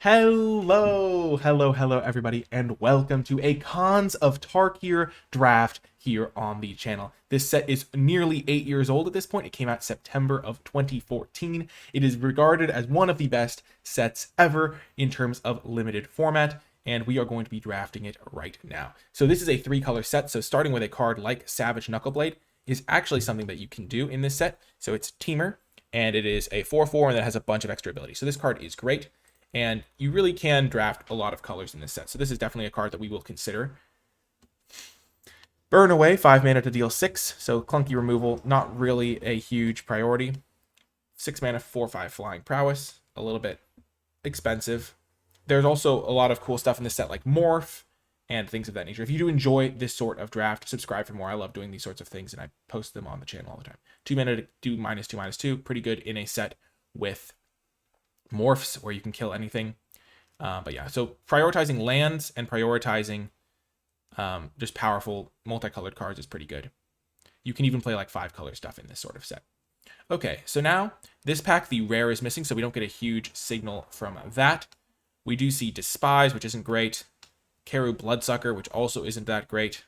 Hello, everybody, and welcome to a Cons of Tarkir Draft here on the channel. This set is nearly 8 years old at this point. It came out September of 2014. It is regarded as one of the best sets ever in terms of limited format, and we are going to be drafting it right now. So this is a 3-color set, so starting with a card like Savage Knuckleblade is actually something that you can do in this set. So it's Teamer, and it is a 4/4, and it has a bunch of extra abilities. So this card is great. And you really can draft a lot of colors in this set. So this is definitely a card that we will consider. Burn away, 5 mana to deal 6. So clunky removal, not really a huge priority. 6 mana, 4/5 flying prowess. A little bit expensive. There's also a lot of cool stuff in this set like Morph and things of that nature. If you do enjoy this sort of draft, subscribe for more. I love doing these sorts of things and I post them on the channel all the time. 2 mana to do -2/2. Pretty good in a set with morphs where you can kill anything. But yeah, so prioritizing lands and prioritizing just powerful multicolored cards is pretty good. You can even play like 5-color stuff in this sort of set. Okay, so now this pack, the rare is missing, so we don't get a huge signal from that. We do see Despise, which isn't great. Karu Bloodsucker, which also isn't that great.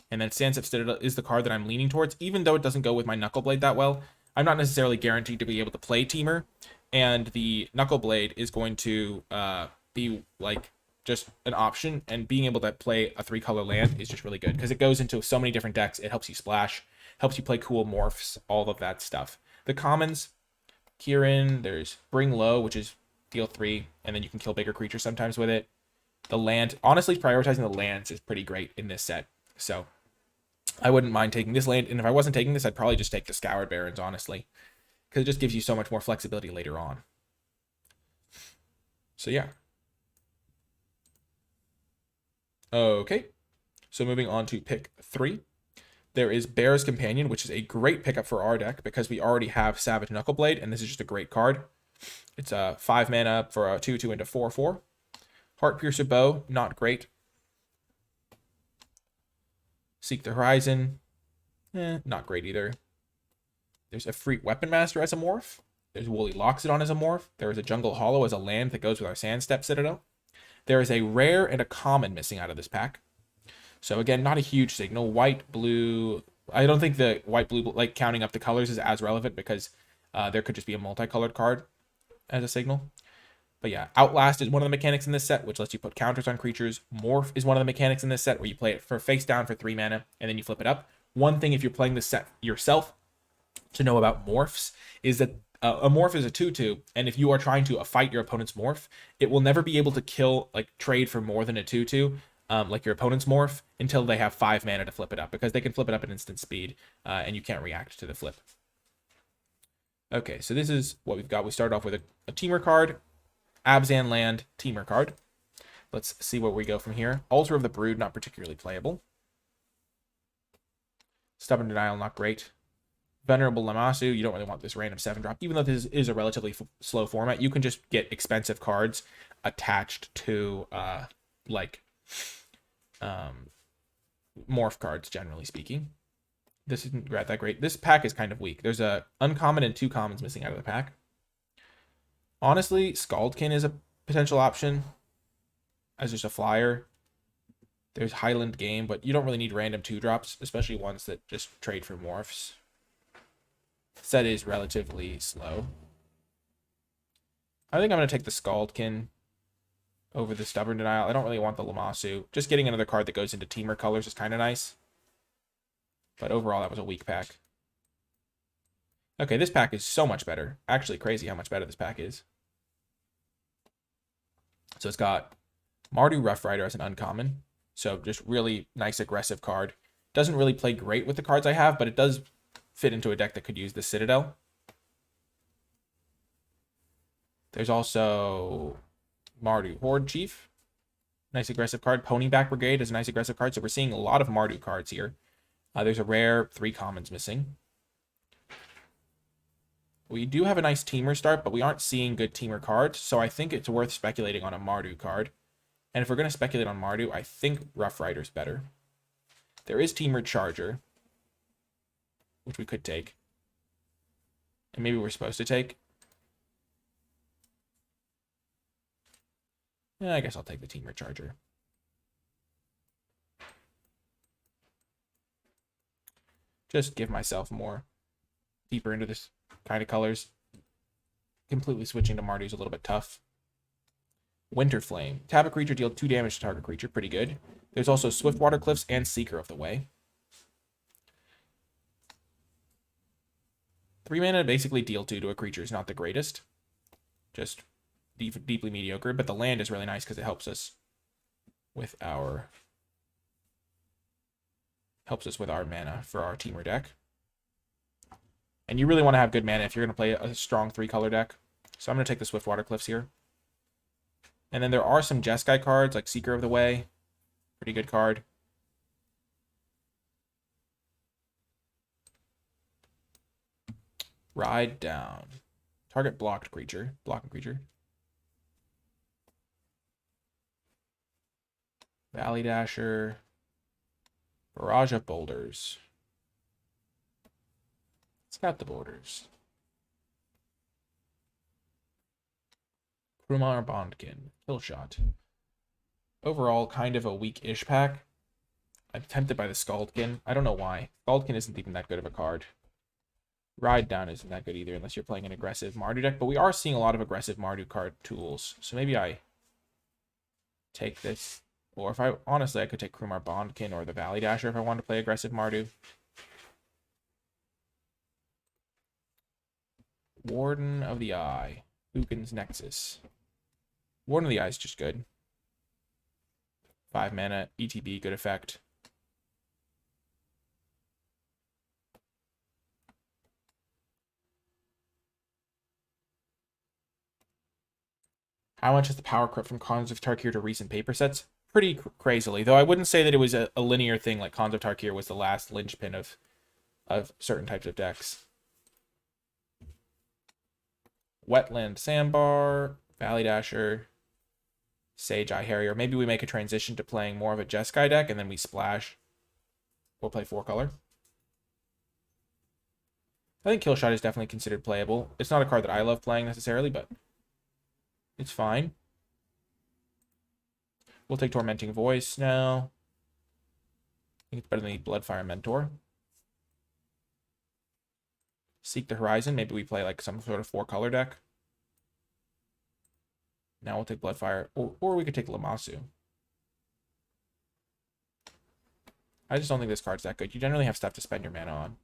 And then Sandsep Citadel is the card that I'm leaning towards, even though it doesn't go with my Knuckleblade that well. I'm not necessarily guaranteed to be able to play Teamer, and the Knuckleblade is going to be like just an option, and being able to play a 3-color land is just really good because it goes into so many different decks. It helps you splash, helps you play cool morphs, all of that stuff. The commons, Kieran, there's Bring Low, which is deal 3, and then you can kill bigger creatures sometimes with it. The land, honestly, prioritizing the lands is pretty great in this set, so I wouldn't mind taking this land, and if I wasn't taking this, I'd probably just take the Scoured Barrens, honestly, because it just gives you so much more flexibility later on. So yeah. Okay, so moving on to pick 3. There is Bear's Companion, which is a great pickup for our deck because we already have Savage Knuckleblade, and this is just a great card. It's a 5 mana for a 2/2 into 4/4. Heartpiercer Bow, not great. Seek the Horizon, not great either. There's a Freak Weapon Master as a morph. There's Woolly Loxodon as a morph. There is a Jungle Hollow as a land that goes with our Sandstep Citadel. There is a rare and a common missing out of this pack. So again, not a huge signal. White, blue. I don't think the white, blue, like counting up the colors is as relevant because there could just be a multicolored card as a signal. But yeah, Outlast is one of the mechanics in this set, which lets you put counters on creatures. Morph is one of the mechanics in this set where you play it for face down for 3 mana and then you flip it up. One thing if you're playing this set yourself to know about morphs is that a morph is a 2/2, and if you are trying to fight your opponent's morph, it will never be able to kill, like trade for more than a 2/2, like your opponent's morph, until they have 5 mana to flip it up, because they can flip it up at instant speed, and you can't react to the flip. Okay, so this is what we've got. We start off with a Teamer card, Abzan land, Teamer card. Let's see where we go from here. Altar of the Brood, not particularly playable. Stubborn Denial, not great. Venerable Lamassu, you don't really want this random 7-drop. Even though this is a relatively slow format, you can just get expensive cards attached to, morph cards, generally speaking. This isn't that great. This pack is kind of weak. There's a uncommon and 2 commons missing out of the pack. Honestly, Scaldkin is a potential option as just a flyer. There's Highland Game, but you don't really need random 2-drops, especially ones that just trade for morphs. Set is relatively slow. I think I'm going to take the Scaldkin over the Stubborn Denial. I don't really want the Lamassu. Just getting another card that goes into Teamer colors is kind of nice. But overall, that was a weak pack. Okay, this pack is so much better. Actually, crazy how much better this pack is. So it's got Mardu Rough Rider as an uncommon. So just really nice aggressive card. Doesn't really play great with the cards I have, but it does fit into a deck that could use the Citadel. There's also Mardu Horde Chief. Nice aggressive card. Ponyback Brigade is a nice aggressive card. So we're seeing a lot of Mardu cards here. There's a rare 3 commons missing. We do have a nice Teamer start, but we aren't seeing good Teamer cards. So I think it's worth speculating on a Mardu card. And if we're going to speculate on Mardu, I think Rough Rider's better. There is Teamer Charger, which we could take. And maybe we're supposed to take. Yeah, I guess I'll take the Teamer Charger. Just give myself more deeper into this kind of colors. Completely switching to Mardu's a little bit tough. Winter Flame. Tap a creature, deal 2 damage to target creature. Pretty good. There's also Swiftwater Cliffs and Seeker of the Way. 3 mana basically deal 2 to a creature is not the greatest. Just deeply mediocre. But the land is really nice because it helps us with our mana for our Teamer deck. And you really want to have good mana if you're going to play a strong 3-color deck. So I'm going to take the Swiftwater Cliffs here. And then there are some Jeskai cards, like Seeker of the Way. Pretty good card. Ride Down. Target blocking creature. Valley Dasher. Barrage of Boulders. Scout the borders. Krumar Bondkin. Killshot. Overall, kind of a weak-ish pack. I'm tempted by the Scaldkin. I don't know why. Scaldkin isn't even that good of a card. Ride Down isn't that good either unless you're playing an aggressive Mardu deck. But we are seeing a lot of aggressive Mardu card tools. So maybe I take this. Or if I... Honestly, I could take Krumar Bondkin or the Valley Dasher if I wanted to play aggressive Mardu. Warden of the Eye. Lucan's Nexus. Warden of the Eye is just good. 5 mana, ETB, good effect. How much is the power crept from Khans of Tarkir to recent paper sets? Pretty crazily, though I wouldn't say that it was a linear thing like Khans of Tarkir was the last linchpin of certain types of decks. Wetland Sandbar, Valley Dasher, Sage Eye Harrier. Maybe we make a transition to playing more of a Jeskai deck and then we splash. We'll play 4-color. I think Killshot is definitely considered playable. It's not a card that I love playing necessarily, but it's fine. We'll take Tormenting Voice now. I think it's better than the Bloodfire Mentor. Seek the Horizon. Maybe we play like some sort of 4-color deck. Now we'll take Bloodfire. Or we could take Lammasu. I just don't think this card's that good. You generally have stuff to spend your mana on.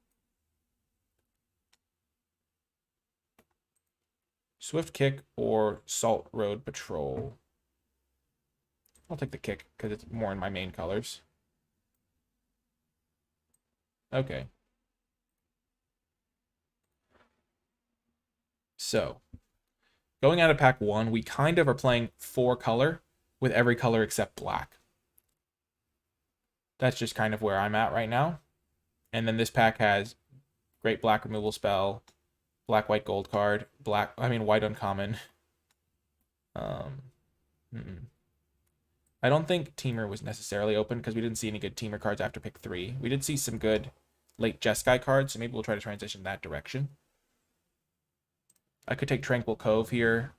Swift Kick or Salt Road Patrol. I'll take the Kick because it's more in my main colors. Okay. So, going out of pack 1, we kind of are playing 4-color with every color except black. That's just kind of where I'm at right now. And then this pack has great black removal spell, black, white, gold card, white uncommon. I don't think Teamer was necessarily open because we didn't see any good Teamer cards after pick 3. We did see some good late Jeskai cards, so maybe we'll try to transition that direction. I could take Tranquil Cove here.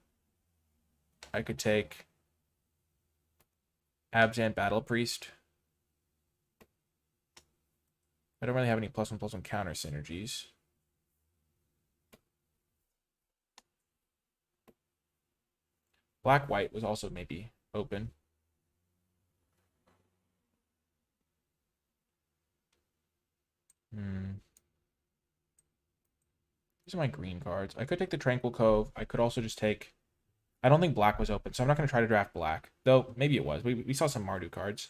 I could take Abzan Battle Priest. I don't really have any +1/+1 counter synergies. Black-white was also maybe open. These are my green cards. I could take the Tranquil Cove. I could also just take... I don't think black was open, so I'm not going to try to draft black. Though, maybe it was. We saw some Mardu cards.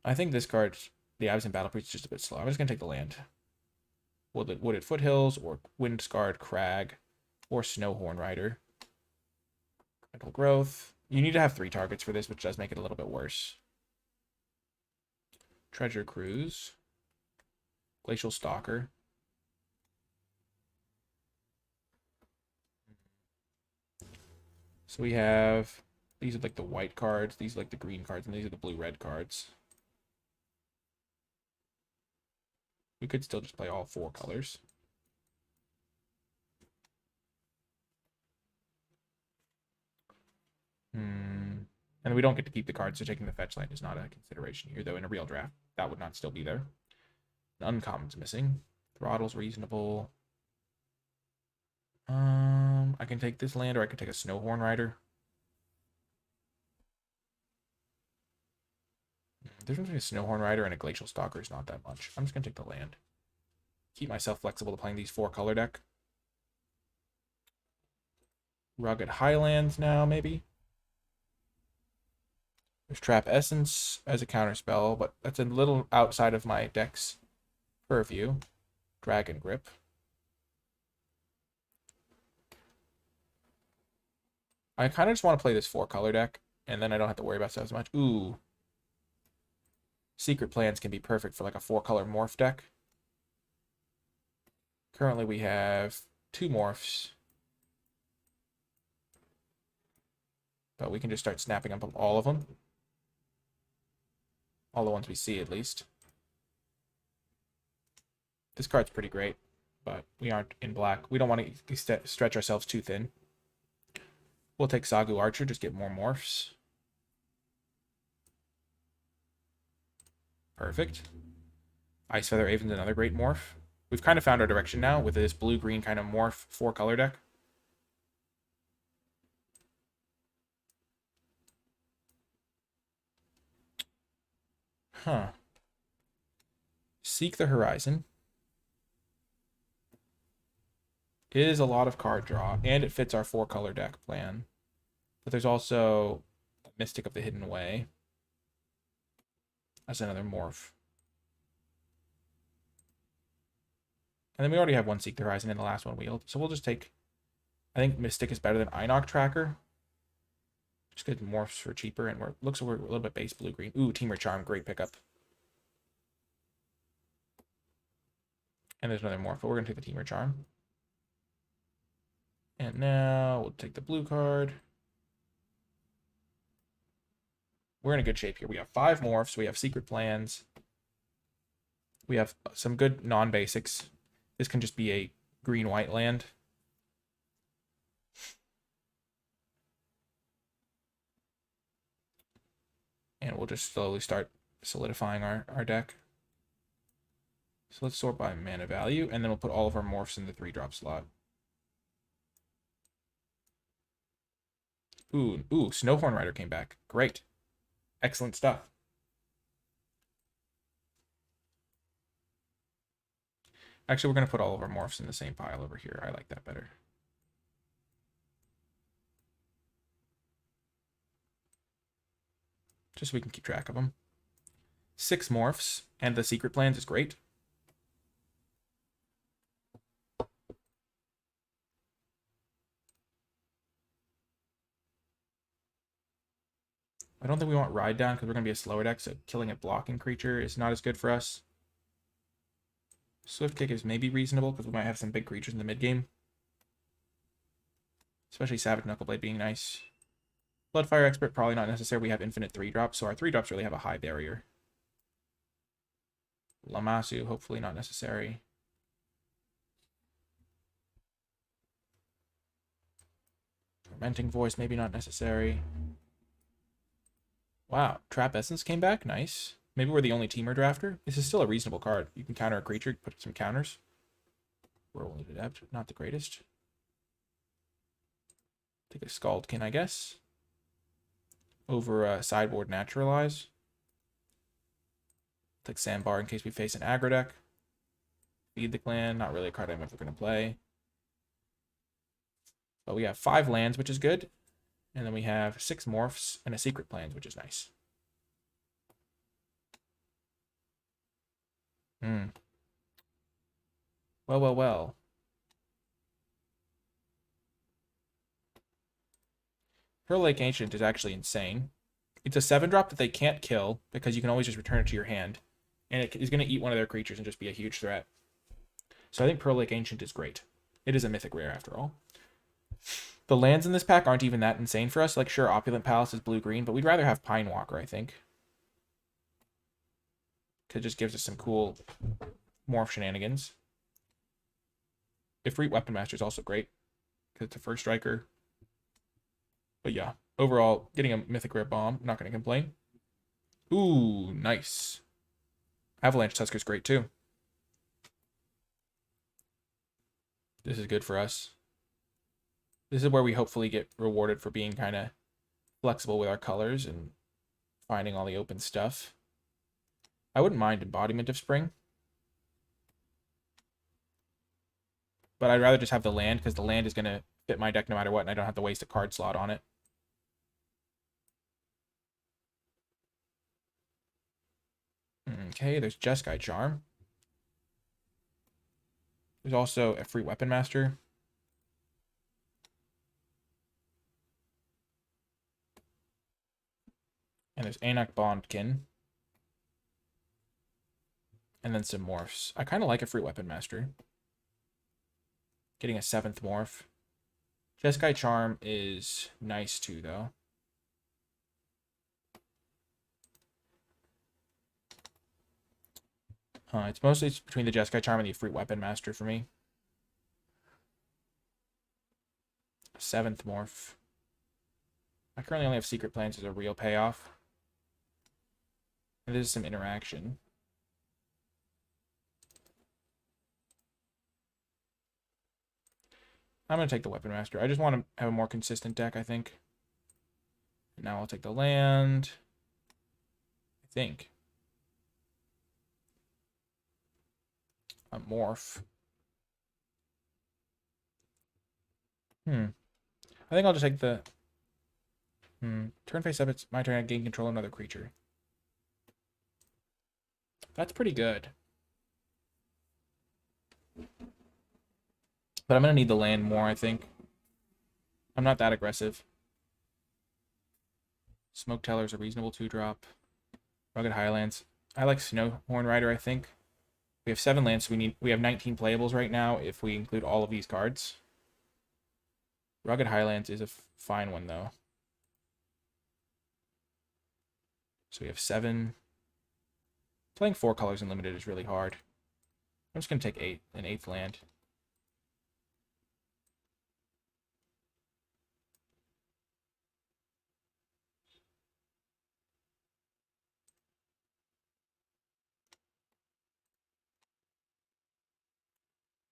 I think this card, the Absent Battle Priest, is just a bit slow. I'm just going to take the land. Wooded Foothills, or Windscarred Crag, or Snowhorn Rider. Critical Growth. You need to have 3 targets for this, which does make it a little bit worse. Treasure Cruise. Glacial Stalker. So we have, these are like the white cards, these are like the green cards, and these are the blue-red cards. We could still just play all 4 colors. And we don't get to keep the card, so taking the fetch land is not a consideration here, though in a real draft, that would not still be there. An uncommon's missing. Throttle's reasonable. I can take this land, or I can take a Snowhorn Rider. The difference between a Snowhorn Rider and a Glacial Stalker is not that much. I'm just going to take the land. Keep myself flexible to playing these 4-color deck. Rugged Highlands now, maybe. There's Trap Essence as a counterspell, but that's a little outside of my deck's purview. Dragon Grip. I kind of just want to play this 4-color deck, and then I don't have to worry about stuff as much. Ooh. Secret Plans can be perfect for like a 4-color morph deck. Currently we have 2 morphs. But we can just start snapping up all of them. All the ones we see, at least. This card's pretty great, but we aren't in black. We don't want to stretch ourselves too thin. We'll take Sagu Archer, just get more morphs. Perfect. Ice Feather Raven's another great morph. We've kind of found our direction now with this blue-green kind of morph 4-color deck. Huh. Seek the Horizon. It is a lot of card draw, and it fits our 4-color deck plan. But there's also Mystic of the Hidden Way. That's another morph. And then we already have one Seek the Horizon in the last one wheeled. So we'll just take... I think Mystic is better than Inoc Tracker. Just get morphs for cheaper, and looks like we're a little bit base blue-green. Ooh, Teamer Charm, great pickup. And there's another morph, but we're going to take the Teamer Charm. And now we'll take the blue card. We're in a good shape here. We have 5 morphs. We have Secret Plans. We have some good non-basics. This can just be a green-white land. And we'll just slowly start solidifying our deck. So let's sort by mana value, and then we'll put all of our morphs in the 3-drop slot. Ooh, Snowhorn Rider came back. Great. Excellent stuff. Actually, we're going to put all of our morphs in the same pile over here. I like that better. Just so we can keep track of them. 6 morphs, and the Secret Plans is great. I don't think we want Ride Down because we're going to be a slower deck, so killing a blocking creature is not as good for us. Swift Kick is maybe reasonable because we might have some big creatures in the mid game. Especially Savage Knuckleblade being nice. Bloodfire Expert, probably not necessary. We have infinite 3-drops, so our 3-drops really have a high barrier. Lamasu, hopefully not necessary. Tormenting Voice, maybe not necessary. Wow, Trap Essence came back. Nice. Maybe we're the only teamer drafter. This is still a reasonable card. You can counter a creature, put some counters. We're only adept, not the greatest. Take a Scaldkin, I guess. Over sideboard Naturalize. Take Sandbar in case we face an aggro deck. Feed the Clan, not really a card I'm ever going to play. But we have 5 lands, which is good. And then we have 6 morphs and a Secret Plans, which is nice. Well. Pearl Lake Ancient is actually insane. It's a 7-drop that they can't kill because you can always just return it to your hand. And it is going to eat one of their creatures and just be a huge threat. So I think Pearl Lake Ancient is great. It is a mythic rare after all. The lands in this pack aren't even that insane for us. Like, sure, Opulent Palace is blue-green, but we'd rather have Pine Walker, I think. Because it just gives us some cool morph shenanigans. Ifrit Weapon Master is also great because it's a first striker. But yeah, overall, getting a mythic rare bomb, not going to complain. Ooh, nice. Avalanche Tusker's great too. This is good for us. This is where we hopefully get rewarded for being kind of flexible with our colors and finding all the open stuff. I wouldn't mind Embodiment of Spring. But I'd rather just have the land, because the land is going to fit my deck no matter what, and I don't have to waste a card slot on it. Okay, there's Jeskai Charm. There's also a free Weapon Master. And there's Anak Bondkin. And then some morphs. I kind of like a free Weapon Master. Getting a 7th morph. Jeskai Charm is nice too, though. It's mostly between the Jeskai Charm and the free Weapon Master for me. 7th morph. I currently only have Secret Plans as a real payoff. And this is some interaction. I'm going to take the Weapon Master. I just want to have a more consistent deck, I think. Now I'll take the land. I think. A morph. I think I'll just take the... Turn face up, it's my turn. I gain control of another creature. That's pretty good. But I'm going to need the land more, I think. I'm not that aggressive. Smoke Teller's a reasonable 2-drop. Rugged Highlands. I like Snowhorn Rider, I think. We have 7 lands, so we have 19 playables right now if we include all of these cards. Rugged Highlands is a fine one, though. So we have 7. Playing 4 colors in limited is really hard. I'm just going to take an 8th land.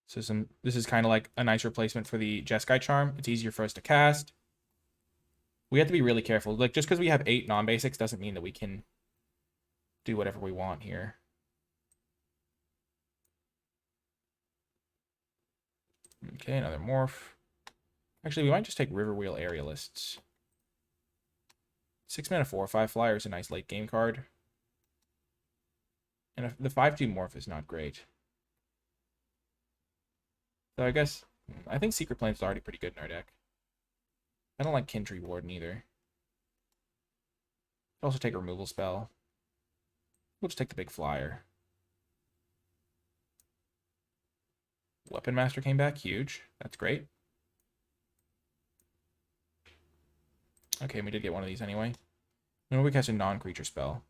So this is kind of like a nice replacement for the Jeskai Charm. It's easier for us to cast. We have to be really careful. Like, just because we have 8 non-basics doesn't mean that we can do whatever we want here. Okay, another morph. Actually, we might just take Riverwheel Aerialists. 6 mana 4/5 flyer is a nice late game card. And the 5/2 morph is not great. So I think Secret Plans is already pretty good in our deck. I don't like Kintree Warden either. I'll also take a removal spell. We'll just take the big flyer. Weapon Master came back, huge. That's great. Okay, we did get one of these anyway. When we catch a non-creature spell.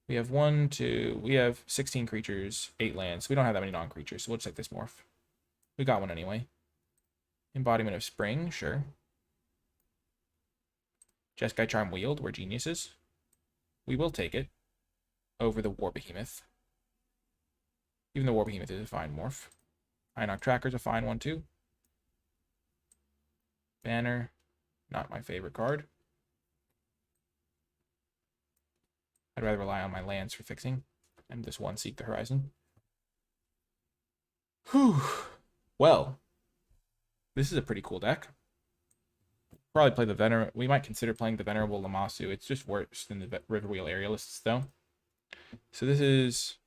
We have 16 creatures, 8 lands. We don't have that many non-creatures, so we'll just take this morph. We got one anyway. Embodiment of Spring, sure. Jeskai Charm Wield, we're geniuses. We will take it over the War Behemoth. Even the War Behemoth is a fine morph. Inoc Tracker's a fine one too. Banner, not my favorite card. I'd rather rely on my lands for fixing. And this one, Seek the Horizon. Whew. Well, this is a pretty cool deck. Probably play the we might consider playing the Venerable Lammasu. It's just worse than the Riverwheel Aerialists, though. So this is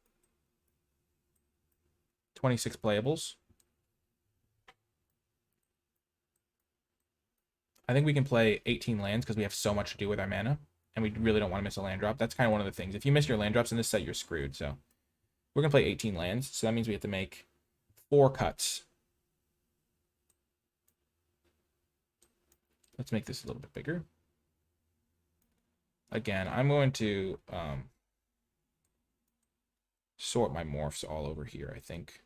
26 playables. I think we can play 18 lands because we have so much to do with our mana. And we really don't want to miss a land drop. That's kind of one of the things. If you miss your land drops in this set, you're screwed. So we're going to play 18 lands. So that means we have to make 4 cuts. Let's make this a little bit bigger. Again, I'm going to sort my morphs all over here, I think.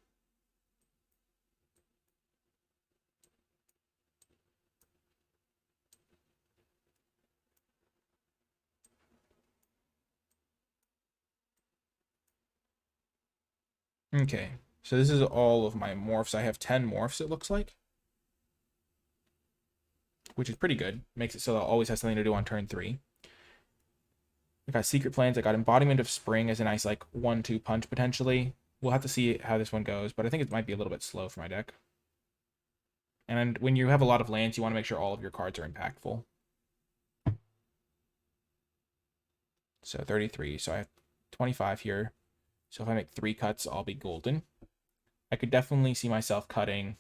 Okay, so this is all of my morphs. I have 10 morphs, it looks like, which is pretty good. Makes it so that it always has something to do on turn 3. I got Secret Plans. I got Embodiment of Spring as a nice, like, 1-2 punch, potentially. We'll have to see how this one goes, but I think it might be a little bit slow for my deck. And when you have a lot of lands, you want to make sure all of your cards are impactful. So 33. So I have 25 here. So if I make 3 cuts, I'll be golden. I could definitely see myself cutting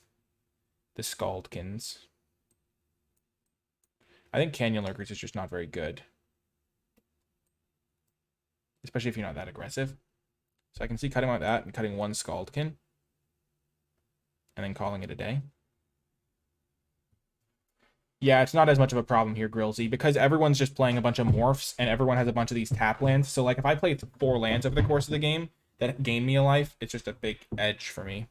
the Scaldkins. I think Canyon Lurkers is just not very good. Especially if you're not that aggressive. So I can see cutting like that and cutting 1 Scaldkin. And then calling it a day. Yeah, it's not as much of a problem here, Grillsy, because everyone's just playing a bunch of morphs, and everyone has a bunch of these tap lands. So, like, if I play 4 lands over the course of the game that gain me a life, it's just a big edge for me.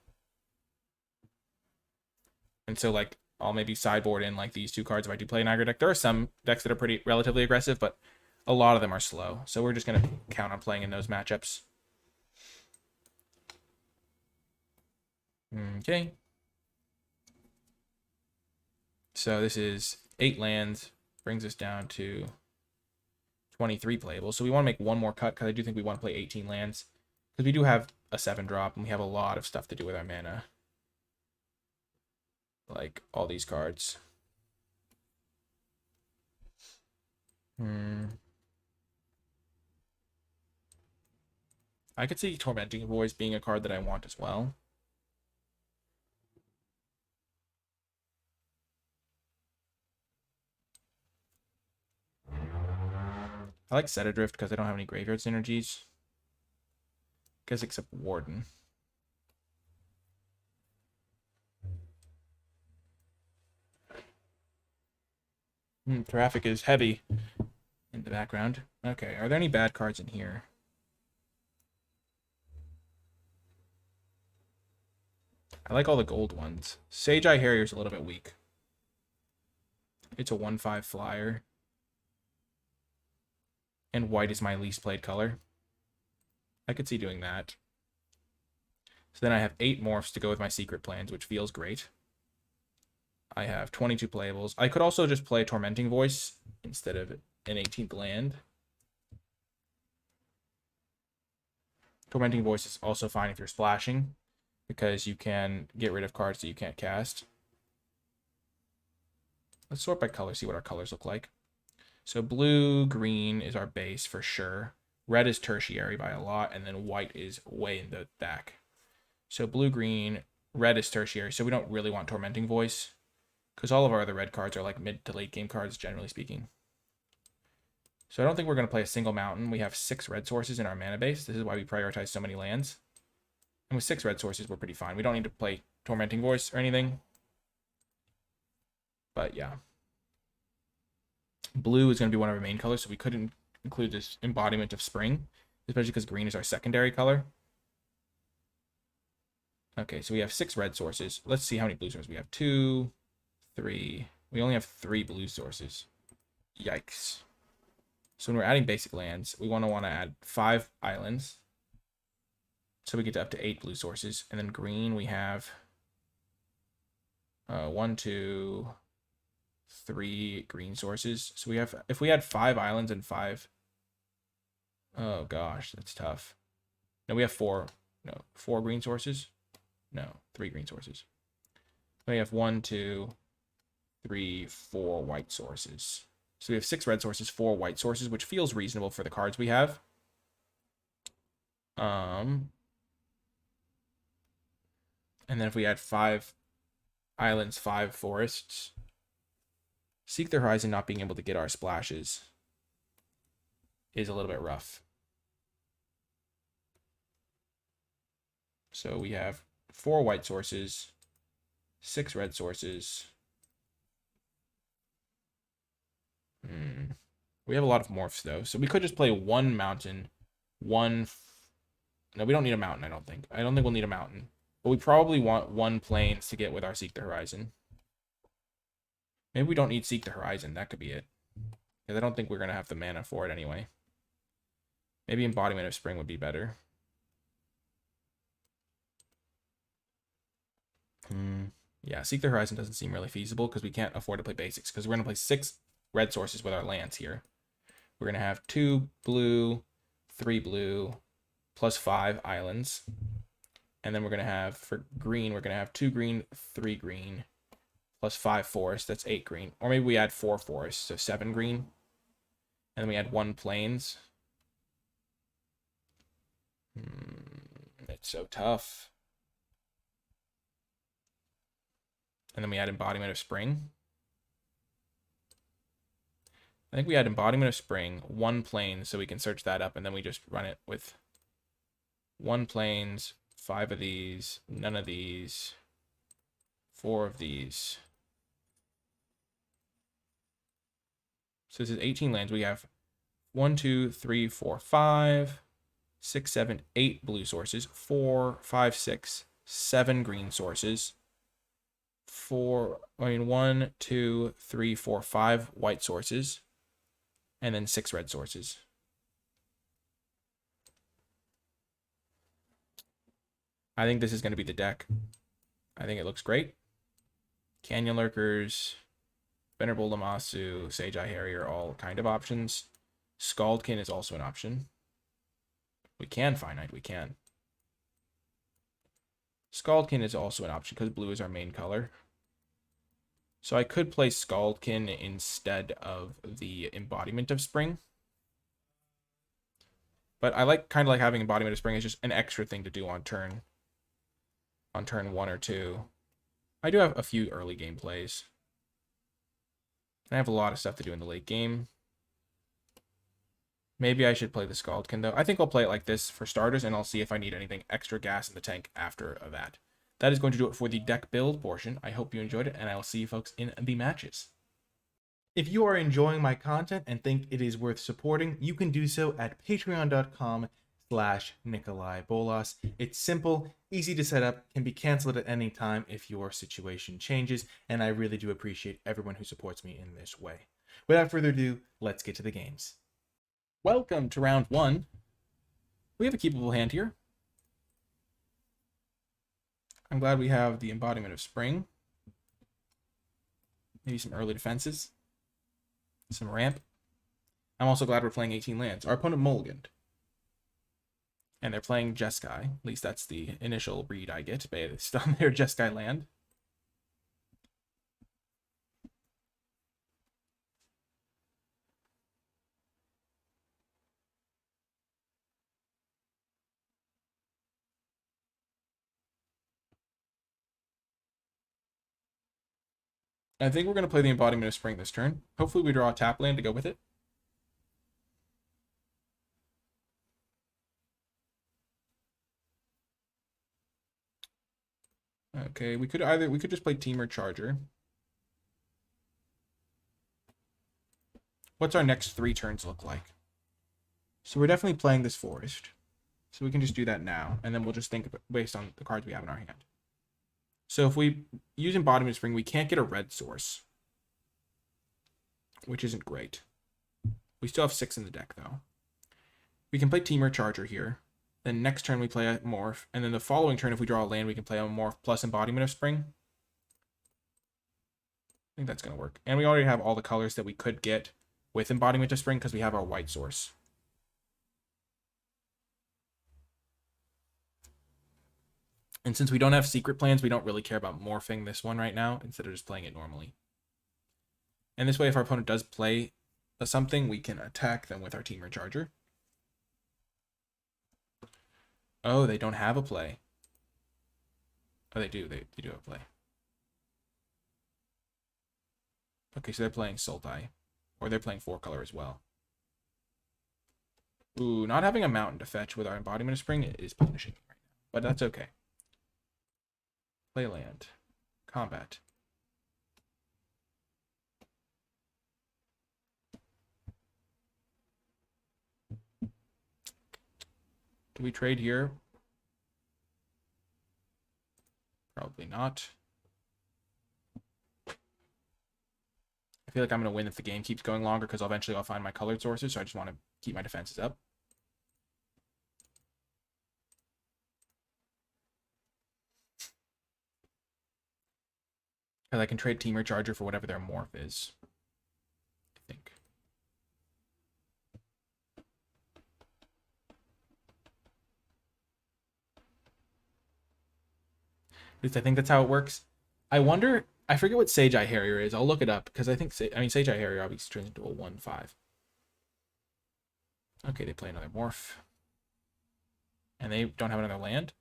And so, like, I'll maybe sideboard in, like, these 2 cards if I do play an aggro deck. There are some decks that are pretty relatively aggressive, but a lot of them are slow. So we're just going to count on playing in those matchups. Okay. So this is 8 lands, brings us down to 23 playable. So we want to make one more cut because I do think we want to play 18 lands. Because we do have a 7-drop and we have a lot of stuff to do with our mana. Like all these cards. I could see Tormenting Voice being a card that I want as well. I like Set Adrift because I don't have any graveyard synergies. Guess except Warden. Traffic is heavy in the background. Okay, are there any bad cards in here? I like all the gold ones. Sage Eye Harrier's a little bit weak. It's a 1/5 flyer. And white is my least played color. I could see doing that. So then I have 8 morphs to go with my Secret Plans, which feels great. I have 22 playables. I could also just play Tormenting Voice instead of an 18th land. Tormenting Voice is also fine if you're splashing, because you can get rid of cards that you can't cast. Let's sort by color, see what our colors look like. So blue, green is our base for sure. Red is tertiary by a lot, and then white is way in the back. So blue, green, red is tertiary, so we don't really want Tormenting Voice, because all of our other red cards are like mid to late game cards, generally speaking. So I don't think we're going to play a single mountain. We have 6 red sources in our mana base. This is why we prioritize so many lands. And with 6 red sources, we're pretty fine. We don't need to play Tormenting Voice or anything. But yeah. Blue is going to be one of our main colors, so we couldn't include this Embodiment of Spring, especially because green is our secondary color. Okay, so we have 6 red sources. Let's see how many blue sources we have. 2, 3. We only have 3 blue sources. Yikes. So when we're adding basic lands, we want to add 5 islands. So we get to up to 8 blue sources. And then green, we have 1, 2, 3 green sources. So we have, if we had 5 islands and 5. Oh gosh, that's tough. No, we have 4 green sources. No, 3 green sources. We have 1, 2, 3, 4 white sources. So we have 6 red sources, 4 white sources, which feels reasonable for the cards we have. And then if we add 5 islands, 5 forests, Seek the Horizon not being able to get our splashes is a little bit rough. So we have 4 white sources, 6 red sources. We have a lot of morphs, though. So we could just play 1 mountain, 1... No, we don't need a mountain, I don't think. I don't think we'll need a mountain. But we probably want 1 plains to get with our Seek the Horizon. Maybe we don't need Seek the Horizon. That could be it. Because I don't think we're going to have the mana for it anyway. Maybe Embodiment of Spring would be better. Yeah, Seek the Horizon doesn't seem really feasible because we can't afford to play basics because we're going to play 6 red sources with our lands here. We're going to have 2 blue, 3 blue, plus 5 islands. And then we're going to have, for green, we're going to have 2 green, 3 green, plus 5 forest. That's 8 green. Or maybe we add 4 forests, so 7 green. And then we add 1 plains. It's so tough. And then we add Embodiment of Spring. I think we add Embodiment of Spring, 1 plains, so we can search that up, and then we just run it with 1 plains, 5 of these, none of these, 4 of these. So this is 18 lands. We have 1, 2, 3, 4, 5, 6, 7, 8 blue sources, 4, 5, 6, 7 green sources, 1, 2, 3, 4, 5 white sources, and then 6 red sources. I think this is going to be the deck. I think it looks great. Canyon Lurkers, Venerable Lamasu, Sage Eye Harrier, all kind of options. Scaldkin is also an option. We can finite, we can. Scaldkin is also an option because blue is our main color. So I could play Scaldkin instead of the Embodiment of Spring. But I kind of like having Embodiment of Spring as just an extra thing to do on turn 1 or 2. I do have a few early game plays. I have a lot of stuff to do in the late game. Maybe I should play the Scaldkin, though. I think I'll play it like this for starters, and I'll see if I need anything extra gas in the tank after that. That is going to do it for the deck build portion. I hope you enjoyed it, and I will see you folks in the matches. If you are enjoying my content and think it is worth supporting, you can do so at patreon.com/NicolaiBolas. It's simple, easy to set up, can be canceled at any time if your situation changes, and I really do appreciate everyone who supports me in this way. Without further ado, let's get to the games. Welcome to round 1. We have a keepable hand here. I'm glad we have the Embodiment of Spring. Maybe some early defenses. Some ramp. I'm also glad we're playing 18 lands. Our opponent mulliganed. And they're playing Jeskai. At least that's the initial read I get based on their Jeskai land. I think we're going to play the Embodiment of Spring this turn. Hopefully we draw a tap land to go with it. Okay, we could just play Teamer Charger. What's our next 3 turns look like? So we're definitely playing this forest. So we can just do that now, and then we'll just think based on the cards we have in our hand. So if we use Embodiment of Spring, we can't get a red source, which isn't great. We still have 6 in the deck, though. We can play Teamer Charger here. Then next turn we play a Morph, and then the following turn, if we draw a land, we can play a Morph plus Embodiment of Spring. I think that's going to work. And we already have all the colors that we could get with Embodiment of Spring because we have our white source. And since we don't have secret plans, we don't really care about morphing this one right now instead of just playing it normally. And this way, if our opponent does play something, we can attack them with our Teamer Charger. Oh, they don't have a play. Oh, they do. They do have a play. Okay, so they're playing Sultai. Or they're playing 4-color as well. Ooh, not having a mountain to fetch with our Embodiment of Spring is punishing right now. But that's okay. Play land. Combat. Do we trade here? Probably not. I feel like I'm going to win if the game keeps going longer because eventually I'll find my colored sources, so I just want to keep my defenses up. Because I can trade Teamer Charger for whatever their morph is. I think. At least I think that's how it works. I wonder, I forget what Sage Eye Harrier is. I'll look it up because I think, Sage Eye Harrier obviously turns into a 1/5. Okay, they play another morph. And they don't have another land.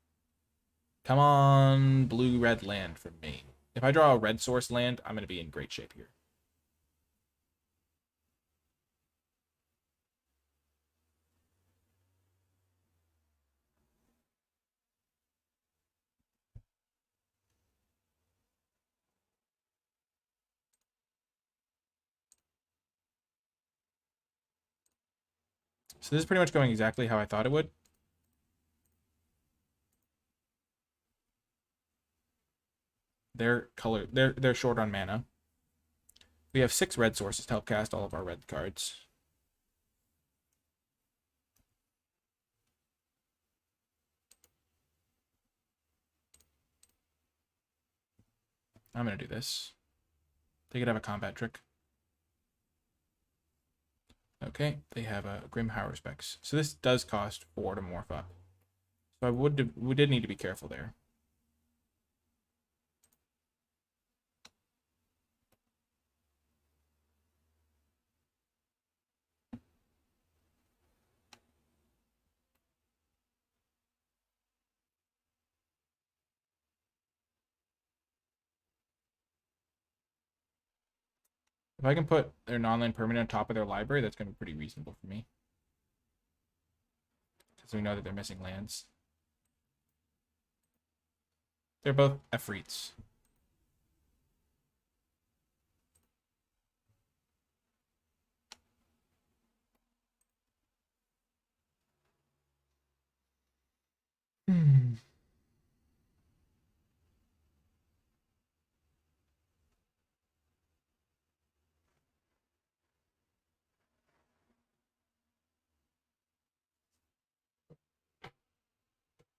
Come on, blue-red land for me. If I draw a red source land, I'm going to be in great shape here. So this is pretty much going exactly how I thought it would. They're short on mana. We have 6 red sources to help cast all of our red cards. I'm going to do this. They could have a combat trick. Okay, they have a Grim Specs. So this does cost 4 to morph up. So we did need to be careful there. If I can put their non-land permanent on top of their library, that's going to be pretty reasonable for me. Because we know that they're missing lands. They're both Efreets.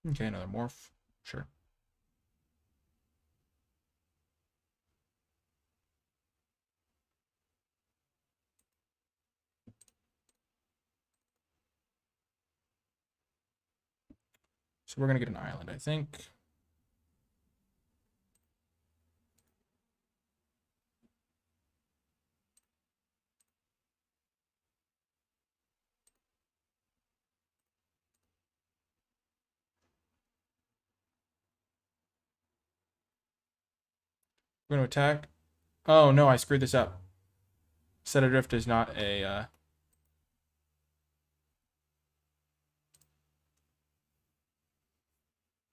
Okay, another morph. Sure. So we're going to get an island, I think. We're going to attack. Oh, no, I screwed this up. Set Adrift is not a...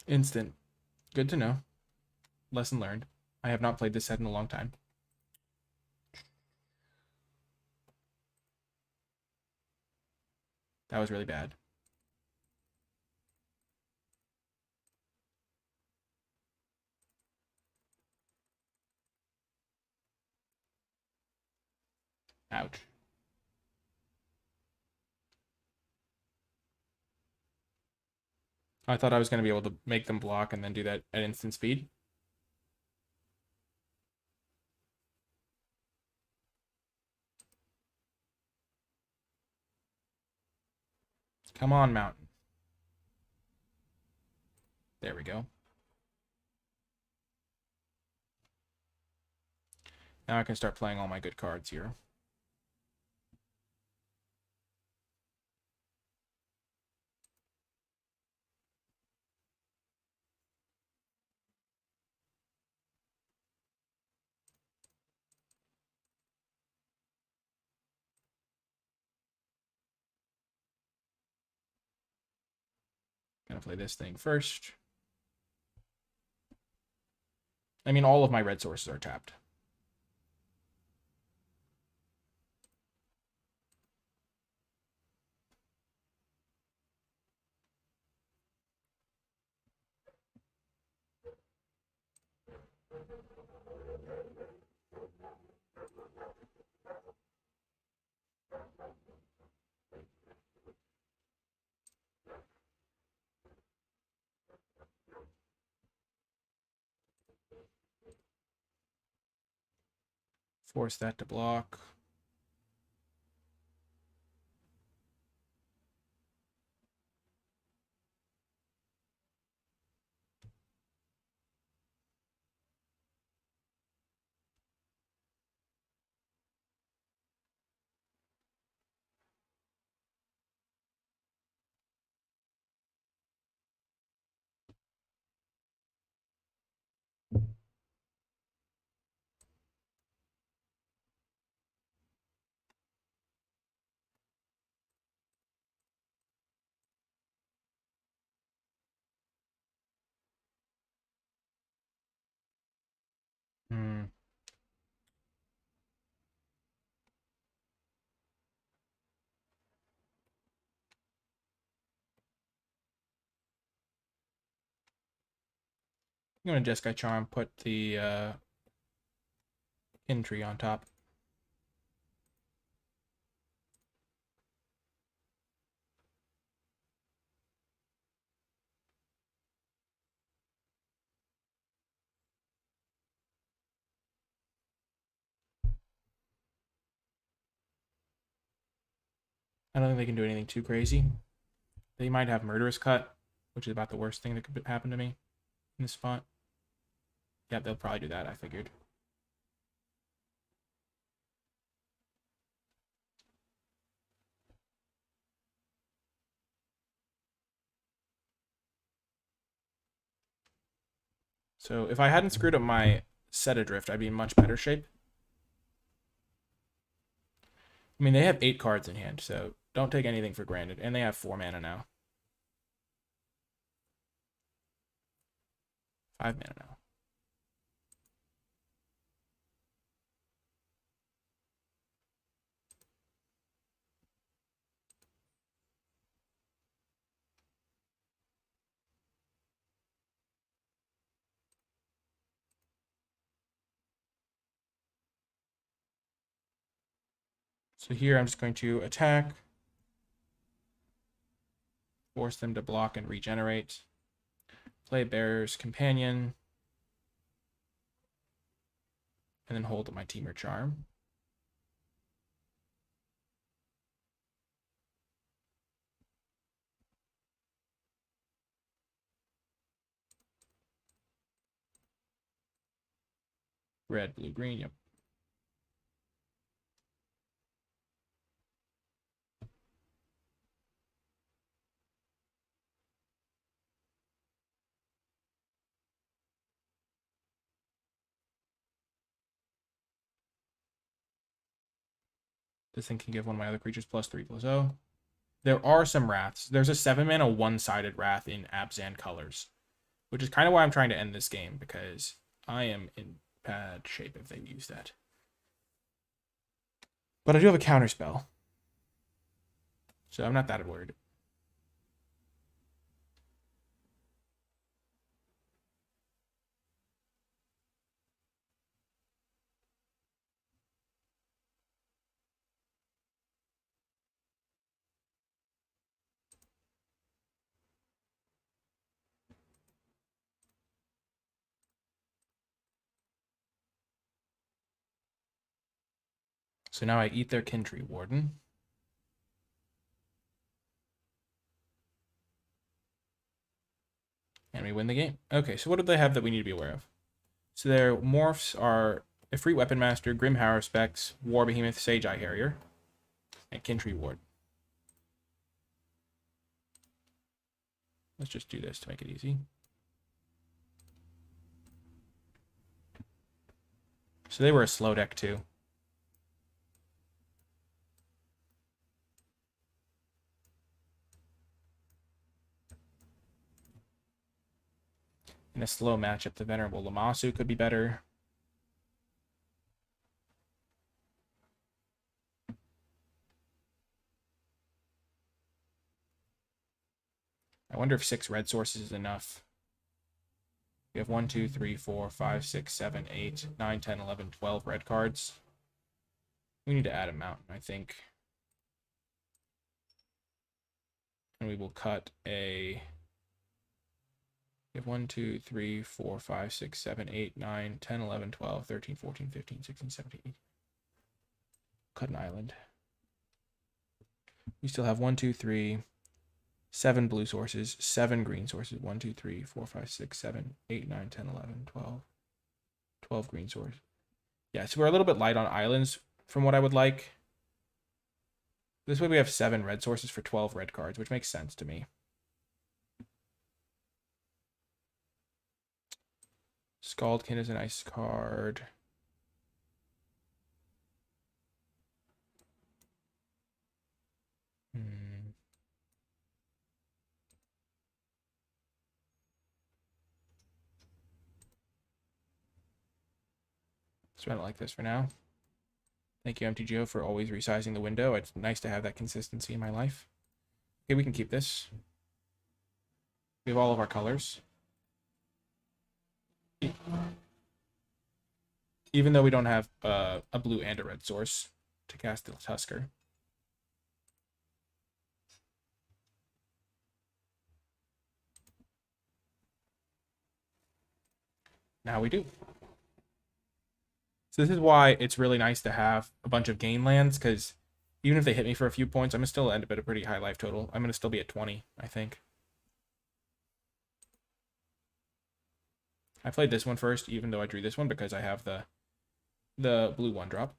instant. Good to know. Lesson learned. I have not played this set in a long time. That was really bad. Ouch. I thought I was going to be able to make them block and then do that at instant speed. Come on, Mountain. There we go. Now I can start playing all my good cards here. Gonna play this thing first. I mean, all of my red sources are tapped. Force that to block. Hmm. I'm going to Jeskai Charm, put the Entry on top. I don't think they can do anything too crazy. They might have Murderous Cut, which is about the worst thing that could happen to me in this spot. Yeah, they'll probably do that, I figured. So if I hadn't screwed up my Set Adrift, I'd be in much better shape. I mean, they have 8 cards in hand, so don't take anything for granted. And they have 4 mana now. 5 mana now. So here I'm just going to attack, force them to block and regenerate, play Bearer's Companion, and then hold my Temur Charm. Red, blue, green, yep. This thing can give one of my other creatures +3/+0. There are some Wraths. There's a 7 mana one-sided Wrath in Abzan colors, which is kind of why I'm trying to end this game, because I am in bad shape if they use that. But I do have a counterspell, so I'm not that worried. So now I eat their Kindry Warden. And we win the game. Okay, so what do they have that we need to be aware of? So their morphs are Ifrit Weapon Master, Grim Haruspex, War Behemoth, Sage Eye Harrier, and Kindry Ward. Let's just do this to make it easy. So they were a slow deck too. In a slow matchup, the Venerable Lammasu could be better. I wonder if 6 red sources is enough. We have 1, 2, 3, 4, 5, 6, 7, 8, 9, 10, 11, 12 red cards. We need to add a mountain, I think. And we will cut a... We have 1, 2, 3, 4, 5, 6, 7, 8, 9, 10, 11, 12, 13, 14, 15, 16, 17, 18. cut an island. We still have 1, 2, 3, 7 blue sources, 7 green sources. 1, 2, 3, 4, 5, 6, 7, 8, 9, 10, 11, 12. 12 green sources. Yeah, so we're a little bit light on islands from what I would like. This way we have 7 red sources for 12 red cards, which makes sense to me. Scaldkin is a nice card. So I don't like this for now. Thank you, MTGO, for always resizing the window. It's nice to have that consistency in my life. Okay, we can keep this. We have all of our colors. Even though we don't have a blue and a red source to cast the Tusker. Now we do. So this is why it's really nice to have a bunch of gain lands, because even if they hit me for a few points, I'm going to still end up at a pretty high life total. I'm going to still be at 20, I think. I played this one first, even though I drew this one, because I have the blue 1-drop.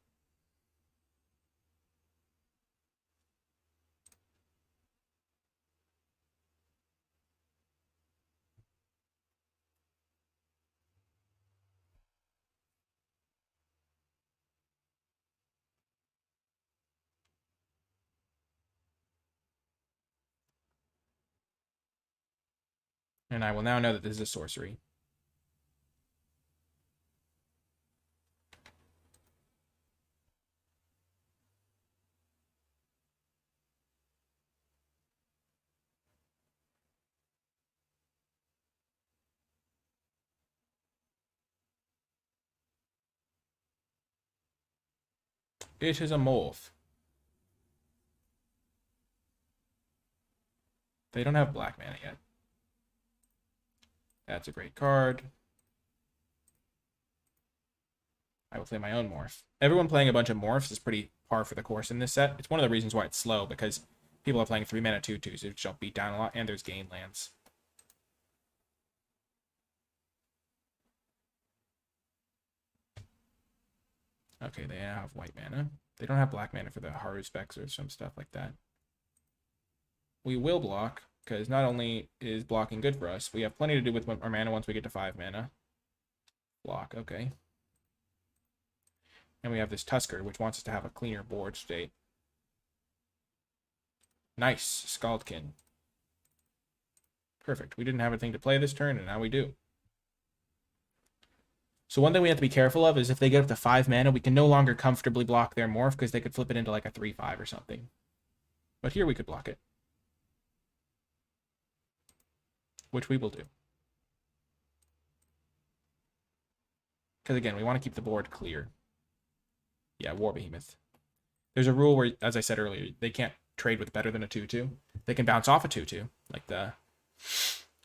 And I will now know that this is a sorcery. It is a morph. They don't have black mana yet. That's a great card. I will play my own morph. Everyone playing a bunch of morphs is pretty par for the course in this set. It's one of the reasons why it's slow, because people are playing 3-mana 2/2s, which don't beat down a lot, and there's gain lands. Okay, they have white mana. They don't have black mana for the Haru specs or some stuff like that. We will block, because not only is blocking good for us, we have plenty to do with our mana once we get to 5 mana. Block, okay. And we have this Tusker, which wants us to have a cleaner board state. Nice, Scaldkin. Perfect. We didn't have a thing to play this turn, and now we do. So one thing we have to be careful of is if they get up to 5 mana, we can no longer comfortably block their morph, because they could flip it into like a 3/5 or something. But here we could block it. Which we will do. Because again, we want to keep the board clear. Yeah, War Behemoth. There's a rule where, as I said earlier, they can't trade with better than a 2/2. They can bounce off a 2/2, like the